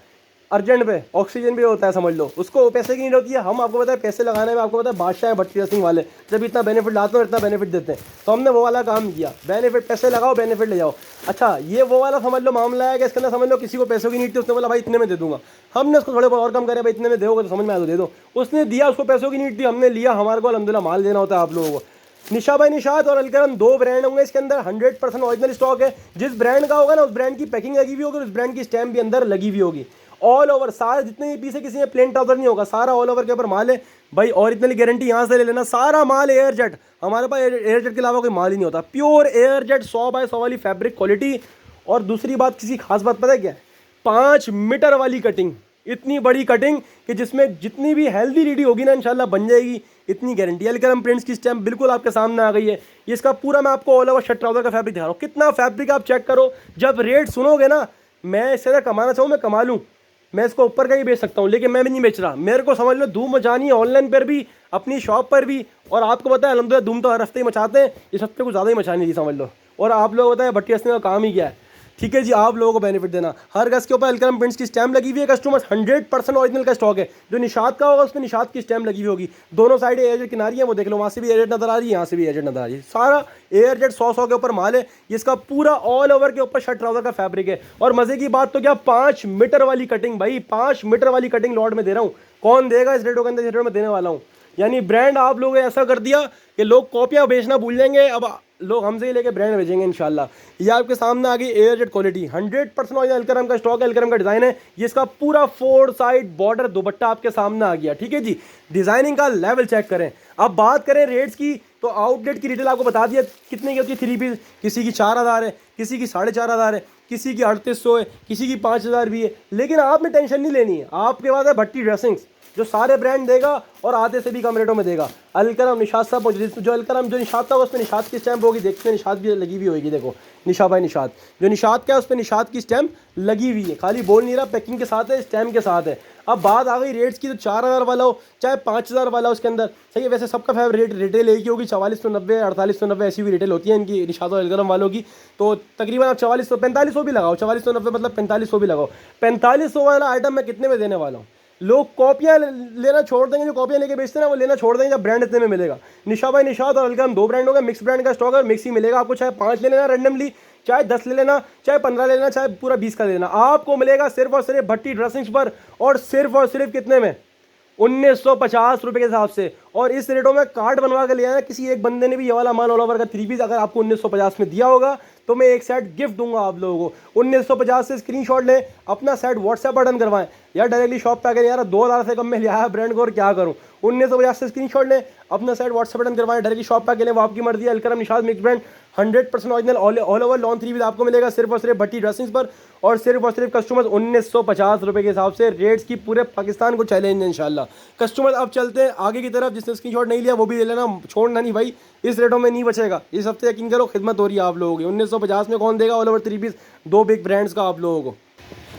अर्जेंट पे ऑक्सीजन भी होता है, समझ लो उसको पैसे की नीड होती है। हम आपको पता है पैसे लगाने में, आपको पता है बादशाह है भट्टी ड्रेसिंग वाले, जब इतना बेनिफिट लाते हैं और इतना बेनिफिट देते हैं, तो हमने वो वाला काम किया। बेनिफिट, पैसे लगाओ बेनिफिट ले जाओ। अच्छा ये वो वाला समझ लो मामला है कि इसके अंदर समझ लो किसी को पैसों की नीड थी, उसने बोला भाई इतने में दे दूंगा, हमने उसको थोड़े बहुत और कम करे, भाई इतने में दोगे तो समझ में आया तो दे दो। उसने दिया, उसको पैसों की नीड थी, हमने लिया। हमारे को अल्हम्दुलिल्लाह माल देना होता है आप लोगों को। निशा बाय निशात और अलकरम 2 ब्रांड होंगे इसके अंदर, 100% ओरिजिनल स्टॉक है। जिस ब्रांड का होगा ना उस ब्रांड की पैकिंग लगी हुई होगी, उस ब्रांड की स्टैम्प भी अंदर लगी हुई होगी। ऑल ओवर सारे जितने भी पीस है, किसी में प्लेन ट्राउजर नहीं होगा, सारा ऑल ओवर के ऊपर माल है भाई। ओरिजिनल गारंटी यहाँ से ले लेना। सारा माल एयर जेट, हमारे पास एयर जेट के अलावा कोई माल ही नहीं होता। प्योर एयर जेट 100 बाय 100 वाली फैब्रिक क्वालिटी। और दूसरी बात, किसी खास बात पता है क्या है? 5 मीटर वाली कटिंग, इतनी बड़ी कटिंग कि जिसमें जितनी भी हेल्दी रेडी होगी ना इंशाल्लाह बन जाएगी, इतनी गारंटी। अलकरम प्रिंट्स की स्टैम्प बिल्कुल आपके सामने आ गई है। इसका पूरा मैं आपको ऑल ओवर शर्ट ट्राउजर का फैब्रिक दिखा रहा हूँ। कितना फैब्रिक आप चेक करो। जब रेट सुनोगे ना, मैं इससे ज़्यादा कमाना चाहूँ मैं कमा लूँ, मैं इसको ऊपर का ही बेच सकता हूँ, लेकिन मैं भी नहीं बेच रहा। मेरे को समझ लो धूम मचानी है ऑनलाइन पर भी, अपनी शॉप पर भी। और आपको पता है अल्हम्दुलिल्लाह धूम तो हर हफ्ते ही मचाते हैं, इस हफ्ते को ज़्यादा ही मचानी थी समझ लो। और आप लोग बताए भट्टी हंसने का काम ही क्या है, ठीक है जी। आप लोगों को बेनिफिट देना। हर गज के ऊपर अलकरम प्रिंट्स की स्टैम्प लगी हुई है। कस्टमर्स 100% ओरिजिनल का स्टॉक है। जो निशात का होगा उसमें निशात की स्टैम्प लगी हुई होगी। दोनों साइड एयरजेट किनारी है, वो देख लो, वहाँ से भी एयरजेट नजर आ रही है, यहाँ से भी एयरजेट नजर आ रही है। सारा एयरजेट 100 के ऊपर माल है। इसका पूरा ऑल ओवर के ऊपर शर्ट ट्राउजर का फैब्रिक है। और मजे की बात तो क्या, 5 मीटर वाली कटिंग भाई, 5 मीटर वाली कटिंग लॉट में दे रहा हूँ। कौन देगा इस रेटों के अंदर? इस रेटों में देने वाला हूँ। यानी ब्रांड आप लोगों ने ऐसा कर दिया कि लोग कॉपियाँ बेचना भूल जाएंगे, अब लोग हमसे ही लेके ब्रांड बेचेंगे इंशाल्लाह। ये आपके सामने आ गई एयरजेट क्वालिटी, 100% ऑरिजिनल अलकरम का स्टॉक है, अलकरम का डिज़ाइन है। ये इसका पूरा 4 साइड बॉर्डर दुपट्टा आपके सामने आ गया, ठीक है जी। डिज़ाइनिंग का लेवल चेक करें। अब बात करें रेट्स की, तो आउटलेट की रिटेल आपको बता दिया कितने की होती है 3 पीस। किसी की 4000 है, किसी की 4500 है, किसी की 3800 है, किसी की 5000 भी है। लेकिन आपने टेंशन नहीं लेनी है, आपके पास है भट्टी ड्रेसिंग्स जो सारे ब्रांड देगा और आधे से भी कम रेटों में देगा। अलकरम निशात सब जो अलकरम जो निशात था उस पर निशात की स्टैम्प होगी, देखते हैं निशात भी लगी हुई होगी। देखो निशा बाय निशात, जो निशात का है उस पर निशात की स्टैम्प लगी हुई है। खाली बोल नहीं रहा, पैकिंग के साथ है, स्टैम्प के साथ है। अब बात आ गई रेट्स की, तो 4000 वाला हो चाहे 5000 वाला हो, उसके अंदर सही है। वैसे सबका फेवरेट रिटेल एक ही होगी, 4490 4890 ऐसी भी रिटेल होती है इनकी निशात और अलकरम वालों की। तो तकरीबन आप 4400 4500 भी लगाओ, 4490 मतलब 4500 भी लगाओ। 4500 वाला आइटम मैं कितने में देने वाला हूँ? लोग कॉपियाँ लेना छोड़ देंगे, जो कॉपियाँ लेके बेचते हैं ना वो लेना छोड़ देंगे जब ब्रांड इतने में मिलेगा। निशा बाय निशात और अलकरम 2 ब्रांड होगा, मिक्स ब्रांड का स्टॉक है, मिक्स ही मिलेगा आपको। चाहे 5 ले लेना रैंडमली, चाहे 10 ले लेना, चाहे 15 ले लेना, चाहे पूरा 20 का ले लेना, आपको मिलेगा सिर्फ और सिर्फ भट्टी ड्रेसिंग्स पर। और सिर्फ कितने में? 1950 रुपये के हिसाब से। और इस रेटों में कार्ड बनवा के ले आना। किसी एक बंदे ने भी ये वाला माल ऑल ओवर का 3 पीस अगर आपको 1950 में दिया होगा तो मैं एक सेट गिफ्ट दूंगा आप लोगों को। 1950 से स्क्रीनशॉट लें, अपना सेट व्हाट्सएप पर डन करवाएं। यार डायरेक्टली शॉप पे आकर यार 2000 से कम में लिया है ब्रांड को और क्या करूं। 1950 से स्क्रीनशॉट लें, अपना सेट व्हाट्सएप पर डन करवाएं, डायरेक्टली शॉप पे आके लें, वो आपकी मर्जी है। Alkaram Nishat mix brand 100% original all over lawn 3 piece आपको मिलेगा सिर्फ और सिर्फ भट्टी ड्रेसिंग्स पर। और सिर्फ कस्टमर्स 1950 रुपये के हिसाब से रेट्स की पूरे पाकिस्तान को चैलेंज है इंशाल्लाह। कस्टमर अब चलते हैं आगे की तरफ। जिसने स्क्रीनशॉट नहीं लिया वो भी ले लेना, छोड़ना नहीं भाई, इस रेटों में नहीं बचेगा। इस हफ्ते यकीन करो खिदमत हो रही है आप लोगों की। 1950 में कौन देगा all over 3 piece 2 big brands का आप लोगों को।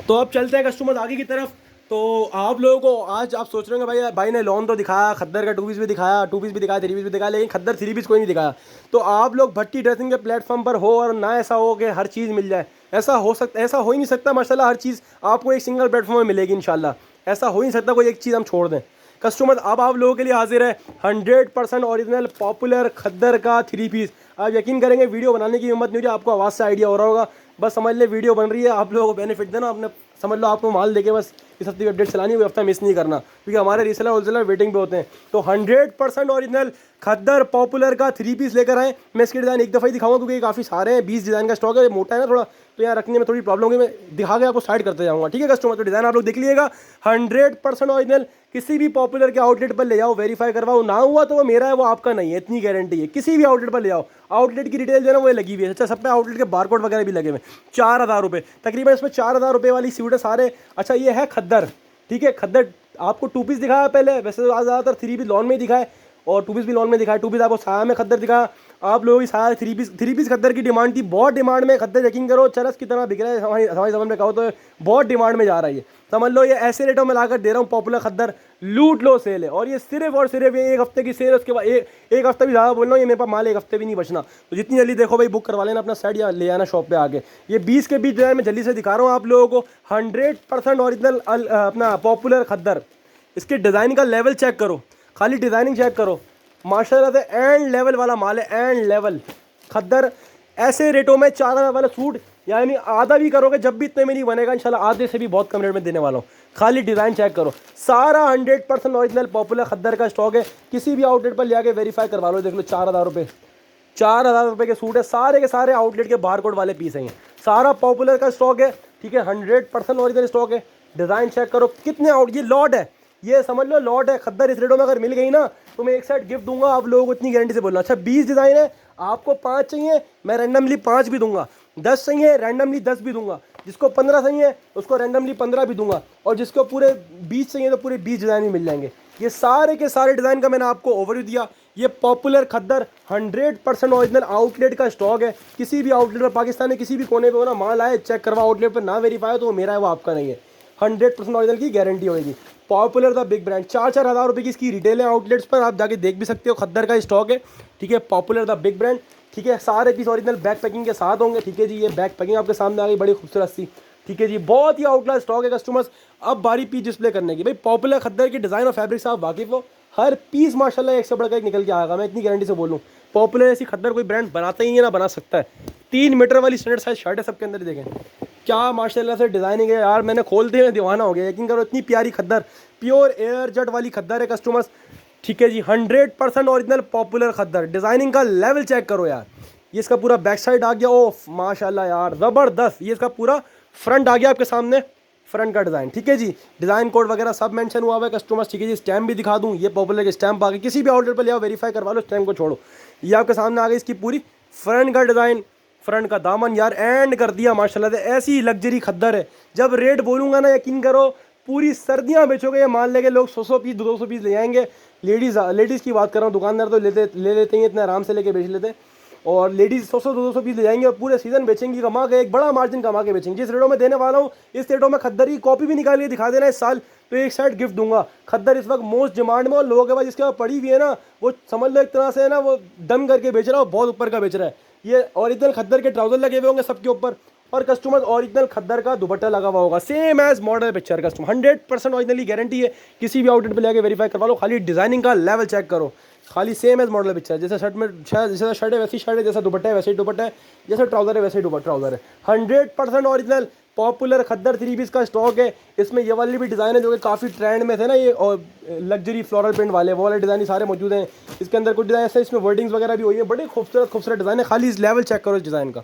तो अब चलते हैं कस्टमर्स आगे की तरफ। तो आप लोगों को आज आप सोच रहे होंगे भाई ने लॉन तो दिखाया, खद्दर का 2 पीस भी दिखाया, 2 पीस भी दिखाया, 3 पीस भी दिखाया, लेकिन खद्दर 3 पीस कोई नहीं दिखाया। तो आप लोग भट्टी ड्रेसिंग के प्लेटफॉर्म पर हो और ना ऐसा हो कि हर चीज़ मिल जाए, ऐसा हो ही नहीं सकता। माशाल्लाह हर चीज़ आपको एक सिंगल प्लेटफॉर्म में मिलेगी इंशाल्लाह। ऐसा हो ही नहीं सकता कोई एक चीज़ हम छोड़ दें। कस्टमर अब आप लोगों के लिए हाजिर है 100% ओरिजिनल पॉपुलर खद्दर का 3 पीस। आप यकीन करेंगे वीडियो बनाने की हिम्मत नहीं हो रही, आपको आवाज़ से आइडिया हो रहा होगा, बस समझ ले वीडियो बन रही है, आप लोगों को बेनिफिट देना, आपने समझ लो आपको माल देके बस इस हफ्ते की अपडेट चलानी है, वो हफ्ता मिस नहीं करना, क्योंकि हमारे रीसेलर होलसेलर वेटिंग पे होते हैं। तो 100% ओरिजिनल खद्दर पॉपुलर का 3 पीस लेकर आए। मैं इसके डिज़ाइन एक दफ़ा ही दिखाऊंगा, क्योंकि काफ़ी सारे हैं, 20 डिज़ाइन का स्टॉक है, मोटा है ना थोड़ा, तो यहाँ रखने में थोड़ी प्रॉब्लम होगी। मैं दिखा के आपको साइड करते जाऊँगा, ठीक है कस्टमर। तो डिज़ाइन आप लोग देख लीजिएगा, 100% ओरिजिनल। किसी भी पॉपुलर के आउटलेट पर ले जाओ, वेरीफाई करवाओ, ना हुआ तो वो मेरा है, वो आपका नहीं है, इतनी गारंटी है। किसी भी आउटलेट पर ले जाओ, आउटलेट की डिटेल जो है ना वो लगी हुई है। अच्छा, सब पे आउटलेट के बारकोड वगैरह भी लगे हुए। 4000 रुपये तकरीबन इसमें, 4000 रुपये वाली सूट है सारे। अच्छा, ये है खद्दर, ठीक है। खद्दर आपको 2 पीस दिखाया पहले, वैसे तो ज़्यादातर 3 पीस लॉन में ही दिखाए और 2 पीस भी लॉन में दिखाया। 2 पीस आपको साया में खद्दर दिखाया, आप लोगों की साया 3 पीस खद्दर की डिमांड थी, बहुत डिमांड में खद्दर। यकीन करो चरस की तरह बिक रहा है, हमारी समझ में कहो तो बहुत डिमांड में जा रहा है ये। समझ लो ये ऐसे रेटों में लाकर दे रहा हूँ, पॉपुलर खद्दर लूट लो सेल है। और ये सिर्फ और सिर्फ ये एक हफ्ते की सेल है, उसके बाद एक हफ्ता भी ज़्यादा बोल रहा हूँ, ये मेरे पास माल एक हफ्ते भी नहीं बचना। तो जितनी जल्दी देखो भाई बुक करवा लेना अपना सेट, या ले आना शॉप पे आके। ये 20 के 20 डिज़ाइन में जल्दी से दिखा रहा हूँ आप लोगों को। 100% ओरिजिनल अपना पॉपुलर खद्दर। इसके डिज़ाइन का लेवल चेक करो, खाली डिज़ाइनिंग चेक करो, माशाल्लाह से एंड लेवल वाला माल है, एंड लेवल खद्दर। ऐसे रेटों में 4000 वाला सूट, यानी आधा भी करोगे जब भी इतने में नहीं बनेगा, इंशाल्लाह आधे से भी बहुत कम रेट में देने वाला हूँ। खाली डिज़ाइन चेक करो, सारा 100% ओरिजिनल पॉपुलर खद्दर का स्टॉक है। किसी भी आउटलेट पर ले आके वेरीफाई करवा लो, देख लो 4000 रुपये, 4000 रुपये के सूट है, सारे के सारे आउटलेट के बारकोड वाले पीस हैं। सारा पॉपुलर का स्टॉक है, ठीक है, 100% ओरिजिनल स्टॉक है। डिज़ाइन चेक करो कितने आउट, ये लॉट है, ये समझ लो लॉट है। खद्दर इस रेटों में अगर मिल गई ना तो मैं एक सेट गिफ्ट दूंगा आप लोगों को, इतनी गारंटी से बोलना। अच्छा, 20 डिज़ाइन है, आपको 5 चाहिए मैं रैंडमली 5 भी दूंगा, 10 चाहिए रैंडमली 10 भी दूंगा, जिसको 15 चाहिए उसको रैंडमली 15 भी दूंगा, और जिसको पूरे 20 चाहिए तो पूरे 20 डिज़ाइन भी मिल जाएंगे। ये सारे के सारे डिज़ाइन का मैंने आपको ओवरव्यू दिया। ये पॉपुलर खद्दर 100% ओरिजिनल आउटलेट का स्टॉक है। किसी भी आउटलेट पर पाकिस्तान में किसी भी कोने पे हो ना, माल आए चेक करवा, आउटलेट पर ना वेरीफाई हो तो वो मेरा है, वो आपका नहीं है। 100% ओरिजिनल की गारंटी होगी। पॉपुलर द बिग ब्रांड, 4-4 हज़ार रुपये की इसकी रिटेल है आउटलेट्स पर, आप जाके देख भी सकते हो। खद्दर का स्टॉक है, ठीक है, पॉपुलर द बिग ब्रांड, ठीक है। सारे पीस ओरिजिनल बैक पैकिंग के साथ होंगे, ठीक है जी। ये बैक पैकिंग आपके सामने आ गई, बड़ी खूबसूरत सी, ठीक है जी। बहुत ही आउटलास्ट स्टॉक है कस्टमर्स। अब बारी पीस डिस्प्ले करने की। भाई पॉपुलर खद्दर की डिज़ाइन और फैब्रिक से आप वाकिफ हो, हर पीस माशाल्लाह एक से बढ़कर एक निकल के आएगा, मैं इतनी गारंटी से बोलूँ। पॉपुलर ऐसी खद्दर कोई ब्रांड बनाता ही है ना बना सकता है। 3 मीटर वाली स्टैंडर्ड साइज शर्ट है, सबके अंदर देखें क्या माशाल्लाह से डिज़ाइनिंग है यार, मैंने खोलते हुए दीवाना हो गया। यकीन करो इतनी प्यारी खद्दर, प्योर एयर जेट वाली खद्दर है कस्टमर्स, ठीक है जी। 100% ओरिजिनल पॉपुलर खद्दर। डिज़ाइनिंग का लेवल चेक करो यार, ये इसका पूरा बैक साइड आ गया, ओह माशाल्लाह यार ज़बरदस्त। ये इसका पूरा फ्रंट आ गया आपके सामने, फ्रंट का डिज़ाइन, ठीक है जी। डिज़ाइन कोड वगैरह सब मेंशन हुआ हुआ है कस्टमर्स, ठीक है जी। स्टैम्प भी दिखा दूँ, ये पॉपुलर के स्टैम्प आ गए, किसी भी आउटलेट पर ले आओ वेरीफाई करवा लो, स्टैम्प को छोड़ो। ये आपके सामने आ गई इसकी पूरी फ्रंट का डिज़ाइन, फ्रंट का दामन यार एंड कर दिया माशाल्लाह से। ऐसी लग्जरी खद्दर है, जब रेट बोलूँगा ना यकीन करो पूरी सर्दियाँ बेचोगे। ये मान लेके लोग 100 पीस 200 पीस ले जाएंगे। लेडीज़ की बात कर रहा हूँ, दुकानदार तो ले लेते हैं, इतने आराम से लेके बेच लेते हैं। और लेडीज़ 100-200 पीस ले जाएंगे और पूरे सीज़न बेचेंगी, कमा के एक बड़ा मार्जिन कमा के बेचेंगे। जिस रेटों में देने वाला हूँ, इस रेटों में खद्दर की कॉपी भी निकाल के दिखा देना इस साल, तो एक सेट गिफ्ट दूंगा। खद्दर इस वक्त मोस्ट डिमांड में, और लोगों के पास जिसके पास पड़ी हुई है ना, वो समझ लो एक तरह से है ना, वो दम करके बेच रहा है, बहुत ऊपर का बेच रहा है। ये ओरिजिनल खद्दर के ट्राउजर लगे हुए होंगे सबके ऊपर, और कस्टमर ओरिजिनल खद्दर का दुपट्टा लगा हुआ होगा, same as model picture. Customer 100% originally guarantee है, किसी भी आउटलेट पे लेके वेरीफाई करवा लो। खाली डिज़ाइनिंग का लेवल चेक करो, खाली सेम एज मॉडल पिक्चर। जैसे शर्ट में जैसा शर्ट है वैसी शर्ट है, जैसा दुपट्टा है वैसे ही दुपट्टा है, जैसा ट्राउजर है वैसे ही ट्राउजर है। 100% ओरिजिनल पॉपुलर खद्दर 3 पीस का स्टॉक है। इसमें ये वाली भी डिज़ाइन है जो कि काफ़ी ट्रेंड में थे ना, ये और लग्जरी फ्लोरल प्रिंट वाले, वो वाले डिज़ाइन सारे मौजूद हैं। इसके अंदर कुछ डिज़ाइन ऐसे, इसमें वर्डिंग्स वगैरह भी हुई है, बड़े खूबसूरत डिज़ाइन है। खाली इस लेवल चेक करो, इस डिज़ाइन का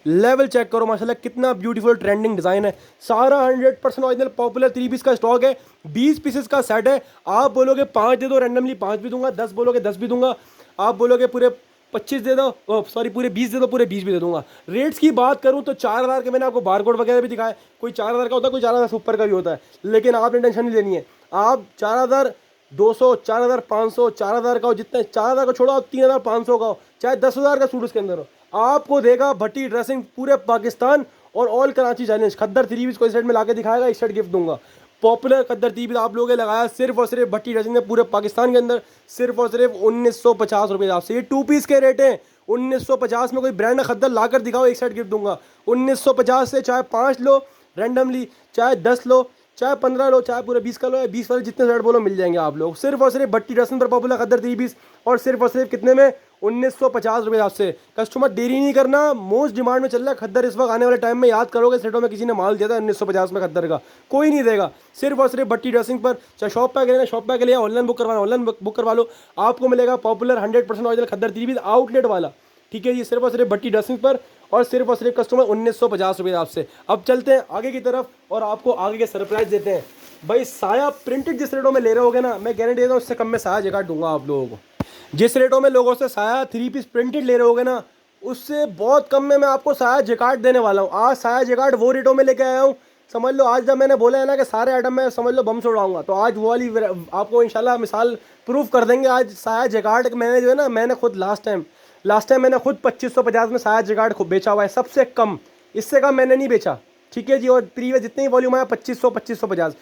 लेवल चेक करो माशाल्लाह, कितना ब्यूटीफुल ट्रेंडिंग डिज़ाइन है। सारा 100% ओरिजिनल पॉपुलर 3 पीस का स्टॉक है, 20 पीसेस का सेट है। आप बोलोगे 5 दे दो, रैंडमली 5 भी दूंगा, 10 बोलोगे 10 भी दूंगा, आप बोलोगे पूरे 25 दे दो, सॉरी पूरे 20 दे दो, पूरे 20 भी दे दूंगा। रेट्स की बात करूं तो 4000 के मैंने आपको बारकोड वगैरह भी दिखाया, कोई 4000 का होता है, कोई 4000 से ऊपर का भी होता है, लेकिन आपने टेंशन नहीं लेनी है। आप 4200, 4500, 4000 का हो, जितना 4000 का छोड़ो, आप 3500 का हो, चाहे 10,000 का सूट उसके अंदर हो, आपको देगा भट्टी ड्रेसिंग पूरे पाकिस्तान और ऑल कराची चैलेंज। खद्दर 3 पीस को इस सेट में लाके दिखाएगा, इस सेट गिफ्ट दूंगा। पॉपुलर खद्दर 3 पीस आप लोगों ने लगाया सिर्फ और सिर्फ भट्टी ड्रेसिंग ने पूरे पाकिस्तान के अंदर, सिर्फ और सिर्फ 1950 रुपये आपसे। ये 2 पीस के रेट हैं 1950 में। कोई ब्रांड खद्दर ला कर दिखाओ, एक सेट गिफ्ट दूंगा 1950 से। चाहे 5 लो रैंडमली, चाहे 10 लो, चाहे 15 लो चाहे पूरे 20 का लो या 20 वाले जितने शर्ट बोलो मिल जाएंगे आप लोग, सिर्फ और सिर्फ भट्टी ड्रेसिंग पर पॉपुलर खद्दर 3 पीस, और सिर्फ कितने में 1950 आपसे। कस्टमर देरी नहीं करना, मोस्ट डिमांड में चल रहा है खद्दर इस वक्त, आने वाले टाइम में याद करोगे सेटों में किसी ने माल दिया था 1950 में खद्दर का, कोई नहीं देगा। सिर्फ और सिर्फ भट्टी ड्रेसिंग पर, चाहे शॉप पे लेना शॉप पे लिया, ऑनलाइन बुक करवाना ऑनलाइन बुक करवा लो, आपको मिलेगा पॉपुलर 100% ऑरिजिनल खद्दर 3 पीस आउटलेट वाला, ठीक है। ये सिर्फ और सिर्फ भट्टी ड्रेसिंग पर, और सिर्फ कस्टमर 1950 रुपये आपसे। अब चलते हैं आगे की तरफ और आपको आगे के सरप्राइज देते हैं। भाई साया प्रिंटेड जिस रेटों में ले रहे होगे ना, मैं गारंटी देता हूँ उससे कम में साया जैकेट दूंगा आप लोगों को। जिस रेटों में लोगों से साया 3 पीस प्रिंटेड ले रहे होगे ना, उससे बहुत कम में मैं आपको साया जैकेट देने वाला हूँ। आज साया जैकेट वो रेटों में लेके आया हूँ, समझ लो। आज जब मैंने बोला है ना कि सारे आइटम में समझ लो बम से उड़ाऊंगा, तो आज वो वाली आपको इंशाल्लाह मिसाल प्रूफ कर देंगे। आज साया जैकेट मैंने जो है ना, मैंने खुद लास्ट टाइम मैंने खुद 2550 में साया जैकेट खुद बेचा हुआ है, सबसे कम, इससे कम मैंने नहीं बेचा, ठीक है जी। और प्रीवियस जितने ही वॉल्यूम आया 2550,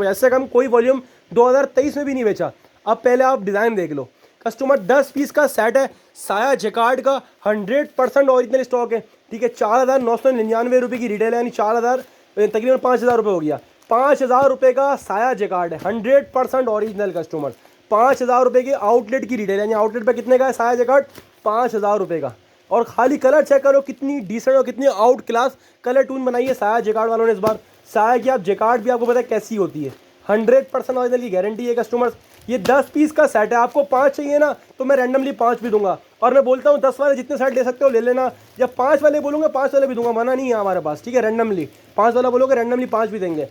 इससे कम कोई वॉल्यूम 2023 में भी नहीं बेचा। अब पहले आप डिज़ाइन देख लो। कस्टमर 10 पीस का सेट है साया जैकेट का, 100% ओरिजिनल स्टॉक है, ठीक है। 4999 रुपये की रिटेल है, यानी 4000 तकरीबन 5000 रुपये हो गया। 5000 रुपये का साया जैकेट है, 100% ओरिजिनल कस्टमर। 5000 रुपये की आउटलेट की रिटेल, यानी आउटलेट पे कितने का है साया जैकेट, 5000 रुपये का। और खाली कलर चेक करो कितनी डिसेंट और कितनी आउट क्लास कलर टून बनाई है साया जैकेट वालों ने इस बार। साया की आप जैकेट भी आपको पता है कैसी होती है, 100% ओरिजिनल की गारंटी है कस्टमर्स। ये 10 पीस का सेट है, आपको 5 चाहिए ना तो मैं रैंडमली 5 भी दूंगा, और मैं बोलता हूँ 10 वाले जितने सेट ले सकते हो ले लेना, या 5 वाले बोलूँगा 5 वाले भी दूंगा, मना नहीं है हमारे पास, ठीक है। रैंडमली 5 वाला बोलोगे रैंडमली 5 भी देंगे।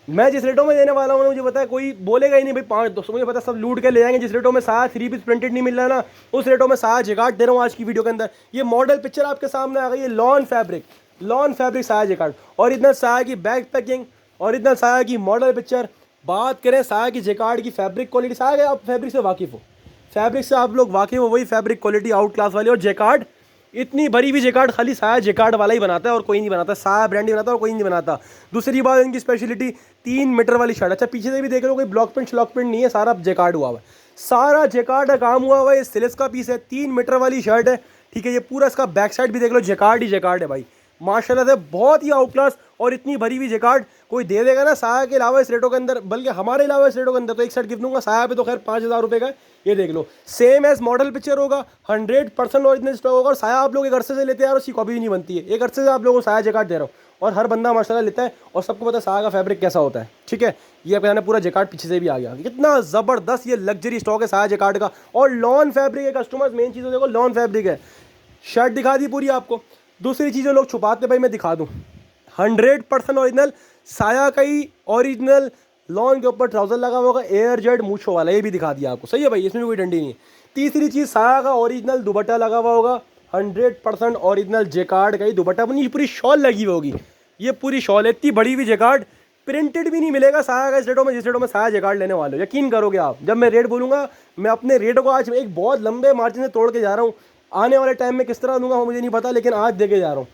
मैं जिस रेटों में देने वाला हूँ मुझे पता है कोई बोलेगा ही नहीं भाई 5 200, मुझे पता है सब लूट के ले जाएंगे। जिस रेटों में साया 3 पीस प्रिंटेड नहीं मिल रहा है ना, उस रेटों में साया जैकेट दे रहा हूँ आज की वीडियो के अंदर। ये मॉडल पिक्चर आपके सामने आ गई है, लॉन फैब्रिक साया जैकेट, और इतना साया की बैक पैकिंग, और इतना साया की मॉडल पिक्चर। बात करें साया की जैकेट की फैब्रिक क्वालिटी, साया के आप फैब्रिक से वाकिफ़ हो, फैब्रिक से आप लोग वाकिफ़ हो, वही फैब्रिक क्वालिटी आउट क्लास वाली। और जैकेट इतनी भरी हुई जैकेट खाली साया जैकेट वाला ही बनाता है और कोई नहीं बनाता, साया ब्रांड ही बनाता है और कोई नहीं बनाता। दूसरी बात इनकी स्पेशलिटी 3 मीटर वाली शर्ट। अच्छा पीछे से भी देख लो कोई ब्लॉक प्रिंट नहीं है, सारा जैकेट हुआ हुआ है, सारा जैकेट का काम हुआ हुआ है। ये सिलेक्स का पीस है, 3 मीटर वाली शर्ट है, ठीक है। ये पूरा इसका बैक साइड भी देख लो, जैकेट ही जैकेट है भाई, माशाल्लाह से बहुत ही आउट क्लास। और इतनी भरी हुई जैकेट कोई दे देगा ना साया के अलावा इस रेटों के अंदर, बल्कि हमारे अलावा इस रेटों के अंदर, तो एक सेट गिफ्ट दूंगा। साया पे तो खैर 5000 रुपये का है, ये देख लो, सेम एज मॉडल पिक्चर होगा, 100% ओरिजिनल स्टॉक होगा। और साया आप लोग एक अरसे से लेते हैं और उसकी कॉपी भी नहीं बनती है, एक अरसे से आप लोगों को साया जैकेट दे रहा हूँ, और हर बंदा माशाल्लाह लेता है, और सबको पता है साया का फैब्रिक कैसा होता है, ठीक है। ये आपका पूरा जैकेट पीछे से भी आ गया, कितना ज़बरदस्त ये लग्जरी स्टॉक है साया जैकेट का। और लॉन फैब्रिक है कस्टमर्स, मेन चीज़ देखो लॉन फैब्रिक है। शर्ट दिखा दी पूरी आपको, दूसरी चीज़ें लोग छुपाते भाई मैं दिखा दूँ, 100% ओरिजिनल साया का ही ओरिजिनल लॉन के ऊपर ट्राउजर लगा हुआ होगा, एयर जेड मूछो वाला, ये भी दिखा दिया आपको, सही है भाई, इसमें भी कोई डंडी नहीं है। तीसरी चीज़ साया का ओरिजिनल दुपट्टा लगा हुआ होगा, 100% ओरिजिनल जैकेट का ही दुपट्टा, अपनी पूरी शॉल लगी हुई होगी, ये पूरी शॉल है, इतनी बड़ी हुई जैकेट, प्रिंटेड भी नहीं मिलेगा साया का इस रेटों में, जिस रेटों में साया जैकेट लेने वाले हो। यकीन करोगे आप, जब मैं रेट बोलूँगा, मैं अपने रेटों को आज एक बहुत लंबे मार्जिन से तोड़ के जा रहा हूँ। आने वाले टाइम में किस तरह दूंगा वो मुझे नहीं पता, लेकिन आज देके जा रहा हूँ,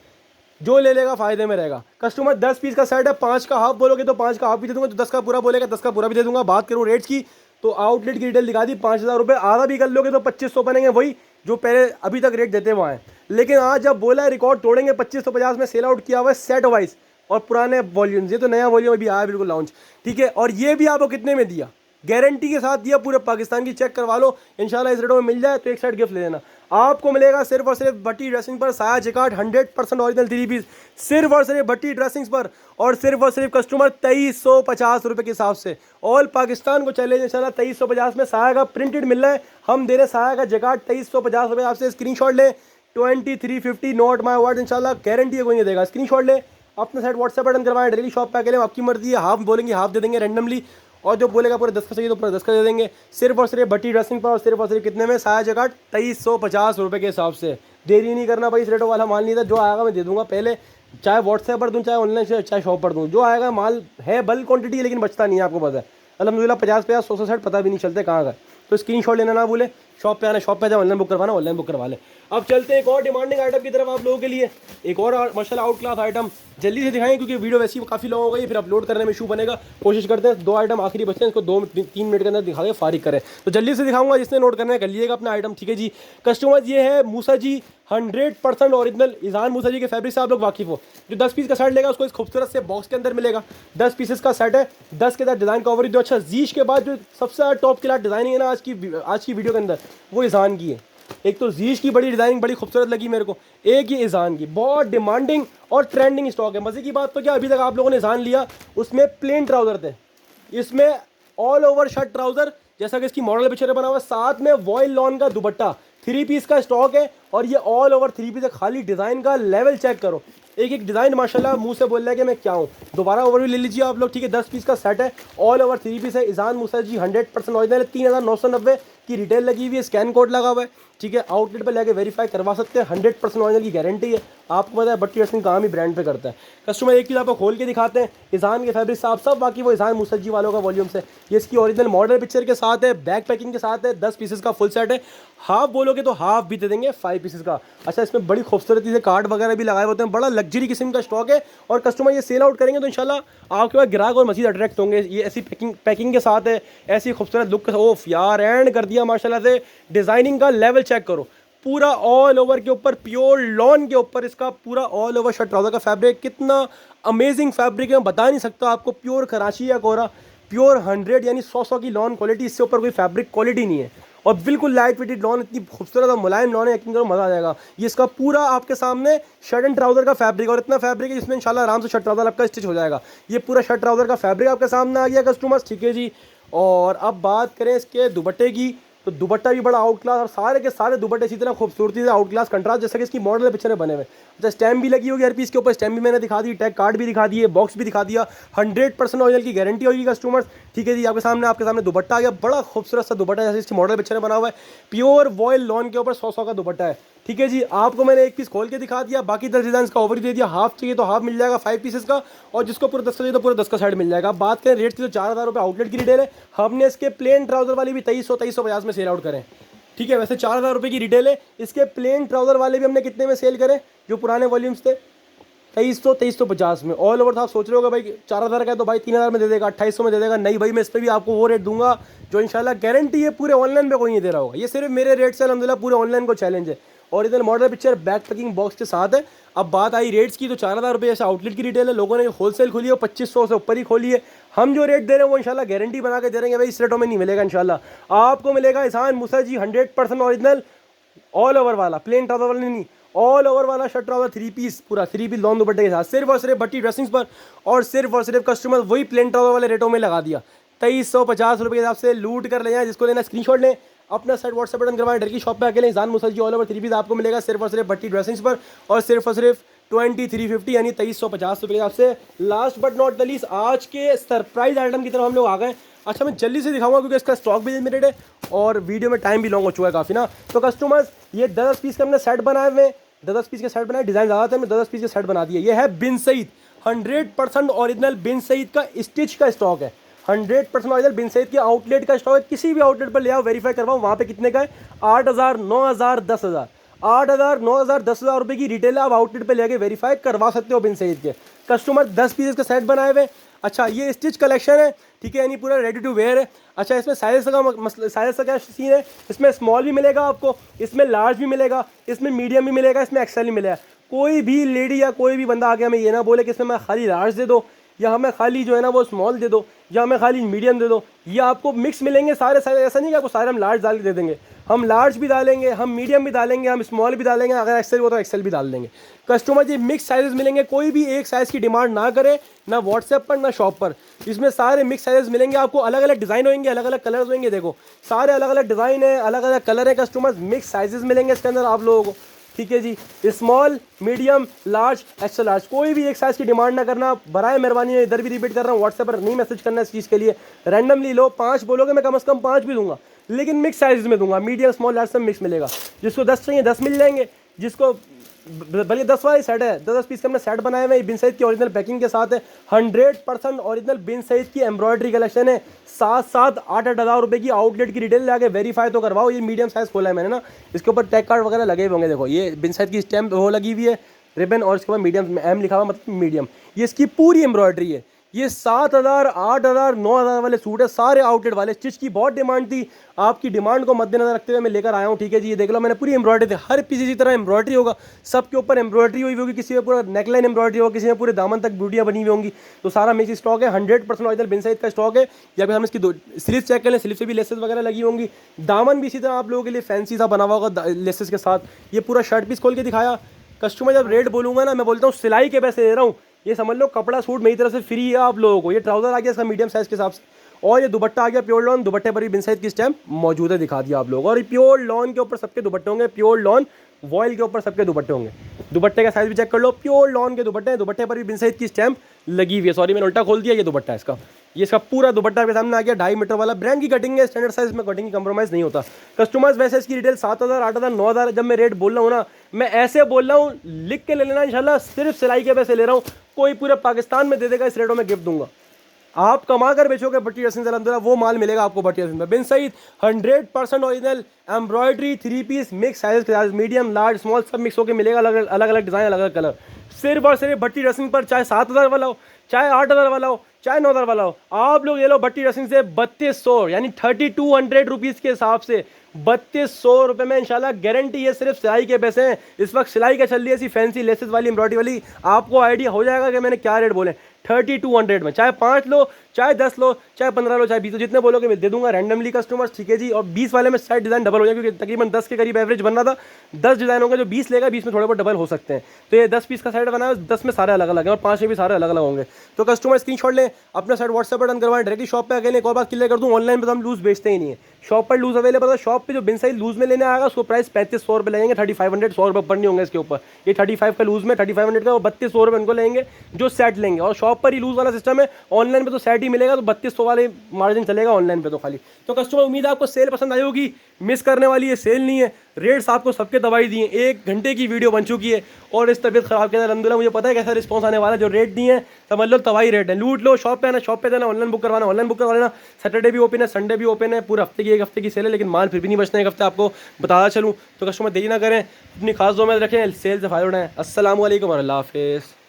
जो ले लेगा फायदे में रहेगा। कस्टमर 10 पीस का सेट है, 5 का हाफ बोलोगे तो 5 का हाफ भी दे दूंगा, तो 10 का पूरा बोलेगा 10 का पूरा भी दे दूंगा। बात करूँ रेट्स की तो आउटलेट की रिटेल दिखा दी 5000 रुपये, आधा भी कर लोगे तो 2500 बनेंगे, वही जो पहले अभी तक रेट देते हुए हैं। लेकिन आज जब बोला है रिकॉर्ड तोड़ेंगे, 2550 में सेल आउट किया हुआ है सेट वाइज, और पुराने वॉल्यूम्स, ये तो नया वॉल्यूम अभी आया बिल्कुल लॉन्च, ठीक है। और ये भी आपको कितने में दिया, गारंटी के साथ दिया, पूरे पाकिस्तान की, चेक करवा लो, इंशाल्लाह इस रेटों में मिल जाए तो एक सेट गिफ्ट ले लेना। आपको मिलेगा सिर्फ और सिर्फ भट्टी ड्रेसिंग पर साया जैकेट 100% ओरिजिनल 3 पीस, सिर्फ और सिर्फ भट्टी ड्रेसिंग्स पर, और सिर्फ कस्टमर 2350 रुपये के हिसाब से ऑल पाकिस्तान को चैलेंज इंशाल्लाह। 2350 में साया का प्रिंटेड मिल रहा है, हम दे रहे साया का जैकेट 2350 रुपये। आपसे स्क्रीनशॉट ले, 2350 नॉट माई वर्ड, इंशाल्लाह गारंटी है कोई नहीं देगा। स्क्रीनशॉट ले, अपने साइड व्हाट्सएप बटन करवाएं, डेली शॉप पे आके आपकी मर्जी है, हाफ बोलेंगे हाफ दे देंगे रैंडमली, और जो बोलेगा पूरे 10 का चाहिए तो पूरे 10 का दे देंगे। सिर्फ और सिर्फ भट्टी ड्रेसिंग पर, और सिर्फ कितने में साया जैकेट 2350 रुपये के हिसाब से। देरी नहीं करना भाई, इस रेटों वाला माल नहीं था, जो आएगा मैं दे दूंगा पहले, चाहे व्हाट्सएप पर दूँ, चाहे ऑनलाइन से, चाहे शॉप पर दूँ, जो आएगा माल है बल्क क्वांटिटी है, लेकिन बचता नहीं है, आपको पता है अल्हम्दुलिल्लाह। 50 100 सेट पता भी नहीं चलते कहाँ का, तो स्क्रीनशॉट लेना ना भूले, शॉप पे आना, शॉप पे जाए, ऑनलाइन बुक करवाना ऑनलाइन बुक करवा ले। अब चलते हैं एक और डिमांडिंग आइटम की तरफ आप लोगों के लिए। एक और माशाल्लाह आउट क्लास आइटम जल्दी से दिखाएं क्योंकि वीडियो वैसे ही काफ़ी लॉन्ग हो गई, फिर अपलोड करने में इशू बनेगा। कोशिश करते हैं 2 आइटम आखिरी बचते हैं, इसको 2-3 मिनट के अंदर दिखा के फारिग करें। तो जल्दी से दिखाऊंगा, जिसने नोट करना है कर लीजिएगा अपना आइटम, ठीक है जी। कस्टमर ये है मूसा जी 100% ओरिजिनल इज़ान मूसा जी के फैब्रिक से आप लोग वाकिफ हो। जो 10 पीस का सेट लेगा उसको इस खूबसूरत से बॉक्स के अंदर मिलेगा। 10 पीसेस का सेट है, 10 के साथ डिज़ाइन कवर दो। अच्छा, जीश के बाद जो सबसे ज़्यादा टॉप क्लास डिज़ाइनिंग है ना आज की वीडियो के अंदर, वो इज़ान की है। एक तो जीश की बड़ी डिज़ाइनिंग बड़ी खूबसूरत लगी मेरे को, एक ये इज़ान की बहुत डिमांडिंग और ट्रेंडिंग स्टॉक है। मज़े की बात तो क्या, अभी तक आप लोगों ने इज़ान लिया उसमें प्लेन ट्राउज़र थे, इसमें ऑल ओवर शर्ट ट्राउज़र जैसा कि इसकी मॉडल पिक्चर बना हुआ है, साथ में वॉयल लॉन का दुपट्टा, 3 पीस का स्टॉक है और ये ऑल ओवर 3 पीस है। खाली डिज़ाइन का लेवल चेक करो, एक एक डिज़ाइन माशाल्लाह मुंह से बोल रहा है कि मैं क्या हूँ। दोबारा ओवरव्यू ले लीजिए आप लोग, ठीक है। 10 पीस का सेट है, ऑल ओवर 3 पीस है। इज़ान मूसा जी 100% ओरिजिनल है। 3990 की रिटेल लगी हुई है, स्कैन कोड लगा हुआ है, ठीक है। आउटलेट पर लेके वेरीफाई करवा सकते हैं, 100% ओरिजिनल की गारंटी है। आपको पता है भट्टी ड्रेसिंग काम ही ब्रांड पे करता है। कस्टमर एक चीज़ आपको खोल के दिखाते हैं, इज़ान के फैब्रिक साहब सब बाकी वो इज़ान मूसा जी वालों का वॉल्यूम से। ये इसकी ओरिजिनल मॉडल पिक्चर के साथ है, बैक पैकिंग के साथ है, 10 पीसेस का फुल सेट है। हाफ बोलोगे तो हाफ भी दे देंगे 5 पीसेस का। अच्छा, इसमें बड़ी खूबसूरती से कार्ड वगैरह भी लगाए होते हैं, बड़ा लग्जरी किस्म का स्टॉक है। और कस्टमर ये सेल आउट करेंगे तो इंशाल्लाह आपके पास ग्राहक और मज़ीद अट्रैक्ट होंगे। ये ऐसी पैकिंग के साथ है, ऐसी खूबसूरत लुक, ओफ यार एंड कर दिया माशाल्लाह से। डिज़ाइनिंग का लेवल चेक करो, पूरा ऑल ओवर के ऊपर प्योर लॉन के ऊपर इसका पूरा ऑल ओवर शर्ट ट्राउजर का फैब्रिक, कितना अमेजिंग फैब्रिक है मैं बता नहीं सकता आपको। प्योर कराची या कोरा, प्योर 100 यानी 100 की लॉन क्वालिटी, इससे ऊपर कोई फैब्रिक क्वालिटी नहीं है। और बिल्कुल लाइट वेटेड लॉन, इतनी खूबसूरत और मुलायम लॉन है, यकीन करो मज़ा आ जाएगा। ये इसका पूरा आपके सामने शर्ट एंड ट्राउजर का फैब्रिक, और इतना फैब्रिक है जिसमें इंशाल्लाह आराम से शर्ट ट्राउजर आपका स्टिच हो जाएगा। ये पूरा शर्ट ट्राउजर का फैब्रिक आपके सामने आ गया कस्टमर्स, ठीक है जी। और अब बात करें इसके दुपट्टे की, तो दुपट्टा भी बड़ा आउट क्लास, और सारे के सारे दुपट्टे इसी तरह खूबसूरती से आउट क्लास कंट्रास्ट जैसा कि इसकी मॉडल पिक्चर में बने हुए। अच्छा, स्टैम्प भी लगी होगी हर पीस के ऊपर, स्टैम्प भी मैंने दिखा दी, टैग कार्ड भी दिखा दिए, बॉक्स भी दिखा दिया, 100% ऑरिजिनल की गारंटी होगी कस्टमर्स, ठीक है जी। आपके सामने दुपट्टा आ गया, बड़ा खूबसूरत सा दुपट्टा जैसे इसकी मॉडल पिक्चर में बना हुआ है। प्योर वॉयल लॉन के ऊपर 100 का दुपट्टा है, ठीक है जी। आपको मैंने एक पीस खोल के दिखा दिया, बाकी 10 डिजाइन का ओवर दे दिया। हाफ चाहिए तो हाफ मिल जाएगा 5 पीसेस का, और जिसको पूरा 10 का चाहिए तो पूरा 10 का सेट मिल जाएगा। अब बात करें रेट की, तो 4000 रुपये आउटलेट की रिटेल है। हमने इसके प्लेन ट्राउजर वाली भी 2350 में सेल आउट करें, ठीक है। वैसे 4000 रुपये की रिटेल है, इसके प्लेन ट्राउजर वाले भी हमने कितने में सेल करें, जो पुराने वॉल्यूम्स थे 2350 में। ऑल ओवर था, आप सोच रहे होगा भाई 4000 का है तो भाई 3000 में दे देगा, 2800 में दे देगा। नहीं भाई, मैं इस पर भी आपको वो रेट दूंगा जो इंशाल्लाह गारंटी है पूरे ऑनलाइन पे कोई नहीं दे रहा होगा। ये सिर्फ मेरे रेट से अल्हम्दुलिल्लाह पूरे ऑनलाइन को चैलेंज है। और इधर model picture back packing box के साथ है। अब बात आई रेट्स की, तो 4000 रुपये जैसे आउटलेट की रिटेल है, लोगों ने होलसेल खोली है 2500 से ऊपर ही खोली है। हम जो रेट दे रहे हैं वो इंशाल्लाह गारंटी बना के दे रहे हैं भाई, इस रेटों में नहीं मिलेगा इंशाल्लाह। आपको मिलेगा इज़ान मूसा जी 100% ओरिजिनल ऑल ओवर वाला, प्लेन ट्राउजर वाला नहीं, ऑल ओवर वाला शर्ट ट्राउजर 3 पीस, पूरा 3 पीस लॉन्ग दुपट्टे के साथ, सिर्फ और सिर्फ भट्टी ड्रेसिंग्स पर। और सिर्फ कस्टमर वही प्लेन ट्राउजर वाले रेटों में लगा दिया, 2350 रुपये के हिसाब से लूट कर ले जाए। जिसको लेना स्क्रीनशॉट लें, अपना सेट व्हाट्सएप बटन करवाएं, डर की शॉप पे आके लें। इज़ान मूसा जी ऑल ओवर 3 पीस आपको मिलेगा सिर्फ और सिर्फ भट्टी ड्रेसिंग्स पर, और सिर्फ 2350 यानी 2350 रुपये के हिसाब से। Last but not the least, आज के सरप्राइज आइटम की तरफ हम लोग आ गए। अच्छा, मैं जल्दी से दिखाऊंगा क्योंकि इसका स्टॉक भी लिमिटेड है और वीडियो में टाइम भी लॉन्ग हो चुका है काफ़ी ना। तो कस्टमर्स, ये 10 पीस के हमने सेट बनाए हुए, 10 पीस के सेट बनाए, डिज़ाइन ज़्यादा था, हमने 10 पीस के सेट बना दिए। ये है बिन सईद 100% ओरिजिनल बिन सईद का स्टिच का स्टॉक है, 100% ओरिजिनल बिन सईद के आउटलेट का स्टॉक है। किसी भी आउटलेट पर ले आओ, वेरीफाई करवाओ, वहाँ पे कितने का है, 8000, 9000, 10000, 8000, 9000, 10000 रुपये की रिटेल है। आप आउटलेट पे लेके वेरीफाई करवा सकते हो बिन सईद के। कस्टमर 10 पीसेस का सेट बनाए हुए। अच्छा, ये स्टिच कलेक्शन है, ठीक है, यानी पूरा रेडी टू वेयर है। अच्छा, इसमें साइज का क्या सीन है, इसमें स्मॉल भी मिलेगा आपको, इसमें लार्ज भी मिलेगा, इसमें मीडियम भी मिलेगा, इसमें एक्सेल भी मिलेगा। कोई भी लेडी या कोई भी बंदा आके हमें ये ना बोले कि इसमें मैं खाली लार्ज दे दो, या हमें खाली जो है ना वो स्मॉल दे दो, या हमें खाली मीडियम दे दो। ये आपको मिक्स मिलेंगे सारे साइज, ऐसा नहीं कि आपको सारे हम लार्ज डाल के दे देंगे। हम लार्ज भी डालेंगे, हम मीडियम भी डालेंगे, हम स्मॉल भी डालेंगे, अगर एक्सेल हो तो एक्सेल भी डाल देंगे। कस्टमर जी मिक्स साइजेस मिलेंगे, कोई भी एक साइज़ की डिमांड ना करे, ना व्हाट्सएप पर ना शॉप पर। इसमें सारे मिक्स साइजेस मिलेंगे आपको, अलग अलग डिज़ाइन होंगे, अलग अलग कलर्स होंगे। देखो सारे अलग अलग डिज़ाइन है, अलग अलग कलर है कस्टमर्स, मिक्स साइजेस मिलेंगे इसके अंदर आप लोगों को, ठीक है जी। Small, medium, large, extra large, कोई भी एक साइज़ की डिमांड ना करना बराए मेहरबानी है। इधर भी रिपीट कर रहा हूँ, व्हाट्सएप पर नहीं मैसेज करना इस चीज़ के लिए। रैंडमली लो, 5 बोलोगे मैं कम से कम 5 भी दूंगा, लेकिन मिक्स साइज में दूंगा, मीडियम स्मॉल लार्ज सब मिक्स मिलेगा। जिसको 10 चाहिए 10 मिल जाएंगे, जिसको भले 10 वाली सेट है, 10 पीस के हमने सेट बनाए हुए बिन सईद की ओरिजिनल पैकिंग के साथ है। 100% ओरिजिनल बिन सईद की एम्ब्रॉयडरी कलेक्शन है। 7-8 हज़ार रुपये की आउटलेट की रिटेल लाके वेरीफाई तो करवाओ। ये मीडियम साइज़ खोला है मैंने ना, इसके ऊपर टैग कार्ड वगैरह लगे हुए होंगे। देखो ये बिन सईद की स्टैम्प वो लगी हुई है, रिबन और इसके बाद मीडियम एम लिखा हुआ मतलब मीडियम। ये इसकी पूरी एम्ब्रॉयडरी है। ये 7,000, 8,000, 9,000 वाले सूट है, सारे आउटलेट वाले। स्टिच की बहुत डिमांड थी, आपकी डिमांड को मद्देनजर रखते हुए मैं लेकर आया हूँ। ठीक है जी, ये देख लो मैंने पूरी एम्ब्रॉयडरी, हर पीस इसी तरह एम्ब्रॉयडरी होगा, सबके ऊपर एम्ब्रॉयडरी हुई होगी, किसी में पूरा नेकलाइन एम्ब्रॉयडरी होगा, किसी में पूरे दामन तक बूटियाँ बनी हुई होंगी। तो सारा मिक्स स्टॉक है, 100% ऑरिजिनल बिन सईद का स्टॉक है। या फिर हम इसकी स्लीव चेक कर लें, स्लीव से भी लेसेस वगैरह लगी होंगी। दामन भी इसी तरह आप लोगों के लिए फैंसी सा बना हुआ होगा लेसेस के साथ। ये पूरा शर्ट पीस खोल के दिखाया। कस्टमर जब रेट बोलूँगा ना, मैं बोलता हूँ सिलाई के पैसे दे रहा हूँ, ये समझ लो कपड़ा सूट मेरी तरफ से फ्री है आप लोगों को। ये ट्राउजर आ गया इसका मीडियम साइज के हिसाब से, और ये दुपट्टा आ गया प्योर लॉन। दुपट्टे पर भी बिन सईद की स्टैम्प मौजूद है, दिखा दिया आप लोगों को। और ये प्योर लॉन के ऊपर सबके दुपट्टे होंगे, प्योर लॉन वॉयल के ऊपर सबके दुपट्टे होंगे। दुपट्टे का साइज भी चेक कर लो, प्योर लॉन के दुपट्टे हैं, दुपट्टे पर भी बिन सईद की स्टैम्प लगी हुई है। सॉरी मैंने उल्टा खोल दिया, ये दुपट्टा है इसका। ये इसका पूरा दुपट्टा आपके सामने आ गया, 2.5 मीटर वाला। ब्रांड की कटिंग है, स्टैंडर्ड साइज में कटिंग की कंप्रोमाइज़ नहीं होता। कस्टमर्स वैसे इसकी रिटेल 7,000, 8,000, 9,000 जब मैं रेट बोल रहा हूँ ना, मैं ऐसे बोल रहा हूँ, लिख के ले लेना इंशाल्लाह। सिर्फ सिलाई के पैसे ले रहा हूँ, कोई पूरे पाकिस्तान में दे देगा इस रेटों में गिफ्ट दूंगा। आप कमा कर बेचोगे भट्टी ड्रेसिंग से, अल्हम्दुलिल्लाह वो माल मिलेगा आपको भट्टी ड्रेसिंग में। Bin Saeed 100% original embroidery, 3 piece mix size के साइज, मीडियम, लार्ज, स्मॉल सब मिक्स होकर मिलेगा, अलग अलग डिज़ाइन, अलग अलग कलर। सिर्फ और सिर्फ भट्टी ड्रेसिंग पर, चाहे 7,000 वाला हो, चाहे 8,000 वाला हो, चाहे 9,000 वाला हो, आप लोग ले लो भट्टी ड्रेसिंग से 3200 यानी 3200 रुपीज़ के हिसाब से 3200 रुपये में इंशाल्लाह गारंटी है। सिर्फ सिलाई के पैसे हैं। इस वक्त सिलाई का चल रही है ऐसी फैंसी लेसेस वाली एम्ब्रॉयडरी वाली, आपको आइडिया हो जाएगा कि मैंने क्या रेट बोले। 3200 में, चाहे 5 लो, चाहे 10 लो, चाहे 15 लो, चाहे 20 लो, जितने बोलोगे मैं दे दूंगा रैंडमली कस्टमर्स। ठीक है जी। और 20 वाले में शायद डिज़ाइन डबल हो जाए, क्योंकि तकरीबन 10 के करीब एवरेज बन रहा था। 10 डिज़ाइन होंगे, जो 20 लेगा 20 में थोड़े बहुत डबल हो सकते हैं। तो ये 10 पीस का सेट बना है, 10 में सारे अलग अलग हैं और 5 में भी सारे अलग अलग होंगे। तो कस्टमर स्क्रीनशॉट लें, अपना सेट व्हाट्सएप पर डन करवाएं, डायरेक्टली शॉप पे अकेले। एक और बात क्लियर कर दूँ, ऑनलाइन पर तो हम लूज़ बेचते ही नहीं है। शॉप पर लूज़ अवेलेबल है। शॉप पे जो बिन सईद लूज़ में लेने आएगा उसको प्राइस 3500 रुपये लगेंगे, 3500, 100 रुपये ऊपर नहीं होंगे इसके ऊपर। ये 35 का लूज़ में, 3500 का, वो 3200 रुपये उनको लेंगे जो सेट लेंगे। और शॉप पर ही लूज़ वाला सिस्टम है, ऑनलाइन पे तो सेट ही मिलेगा, तो 3200 वाले मार्जिन चलेगा ऑनलाइन पे तो खाली। तो कस्टमर उम्मीद है आपको सेल पसंद आई होगी, मिस करने वाली ये सेल नहीं है। रेट्स आपको सबके दवाई दिए, 1 घंटे की वीडियो बन चुकी है और इस तबीयत खराब के अंदर अल्हम्दुलिल्लाह मुझे पता है कैसा रिस्पॉन्स आने वाला है। जो रेट दिए हैं समझ लो तबाही रेट है। लूट लो, शॉप पे आना, शॉप पे देना, ऑनलाइन बुक करवाना, ऑनलाइन बुक करवा लेना। सैटरडे भी ओपन है, संडे भी ओपन है, पूरे हफ्ते की 1 हफ्ते की सेल है, लेकिन माल फिर भी नहीं बचना है। 1 हफ्ते आपको बताया चलूँ। तो कस्टमर देरी ना करें, अपनी खास दुआ में रखें, सेल से फ़ायदा उठाएं। अस्सलाम वालेकुम और अल्लाह हाफ़िज़।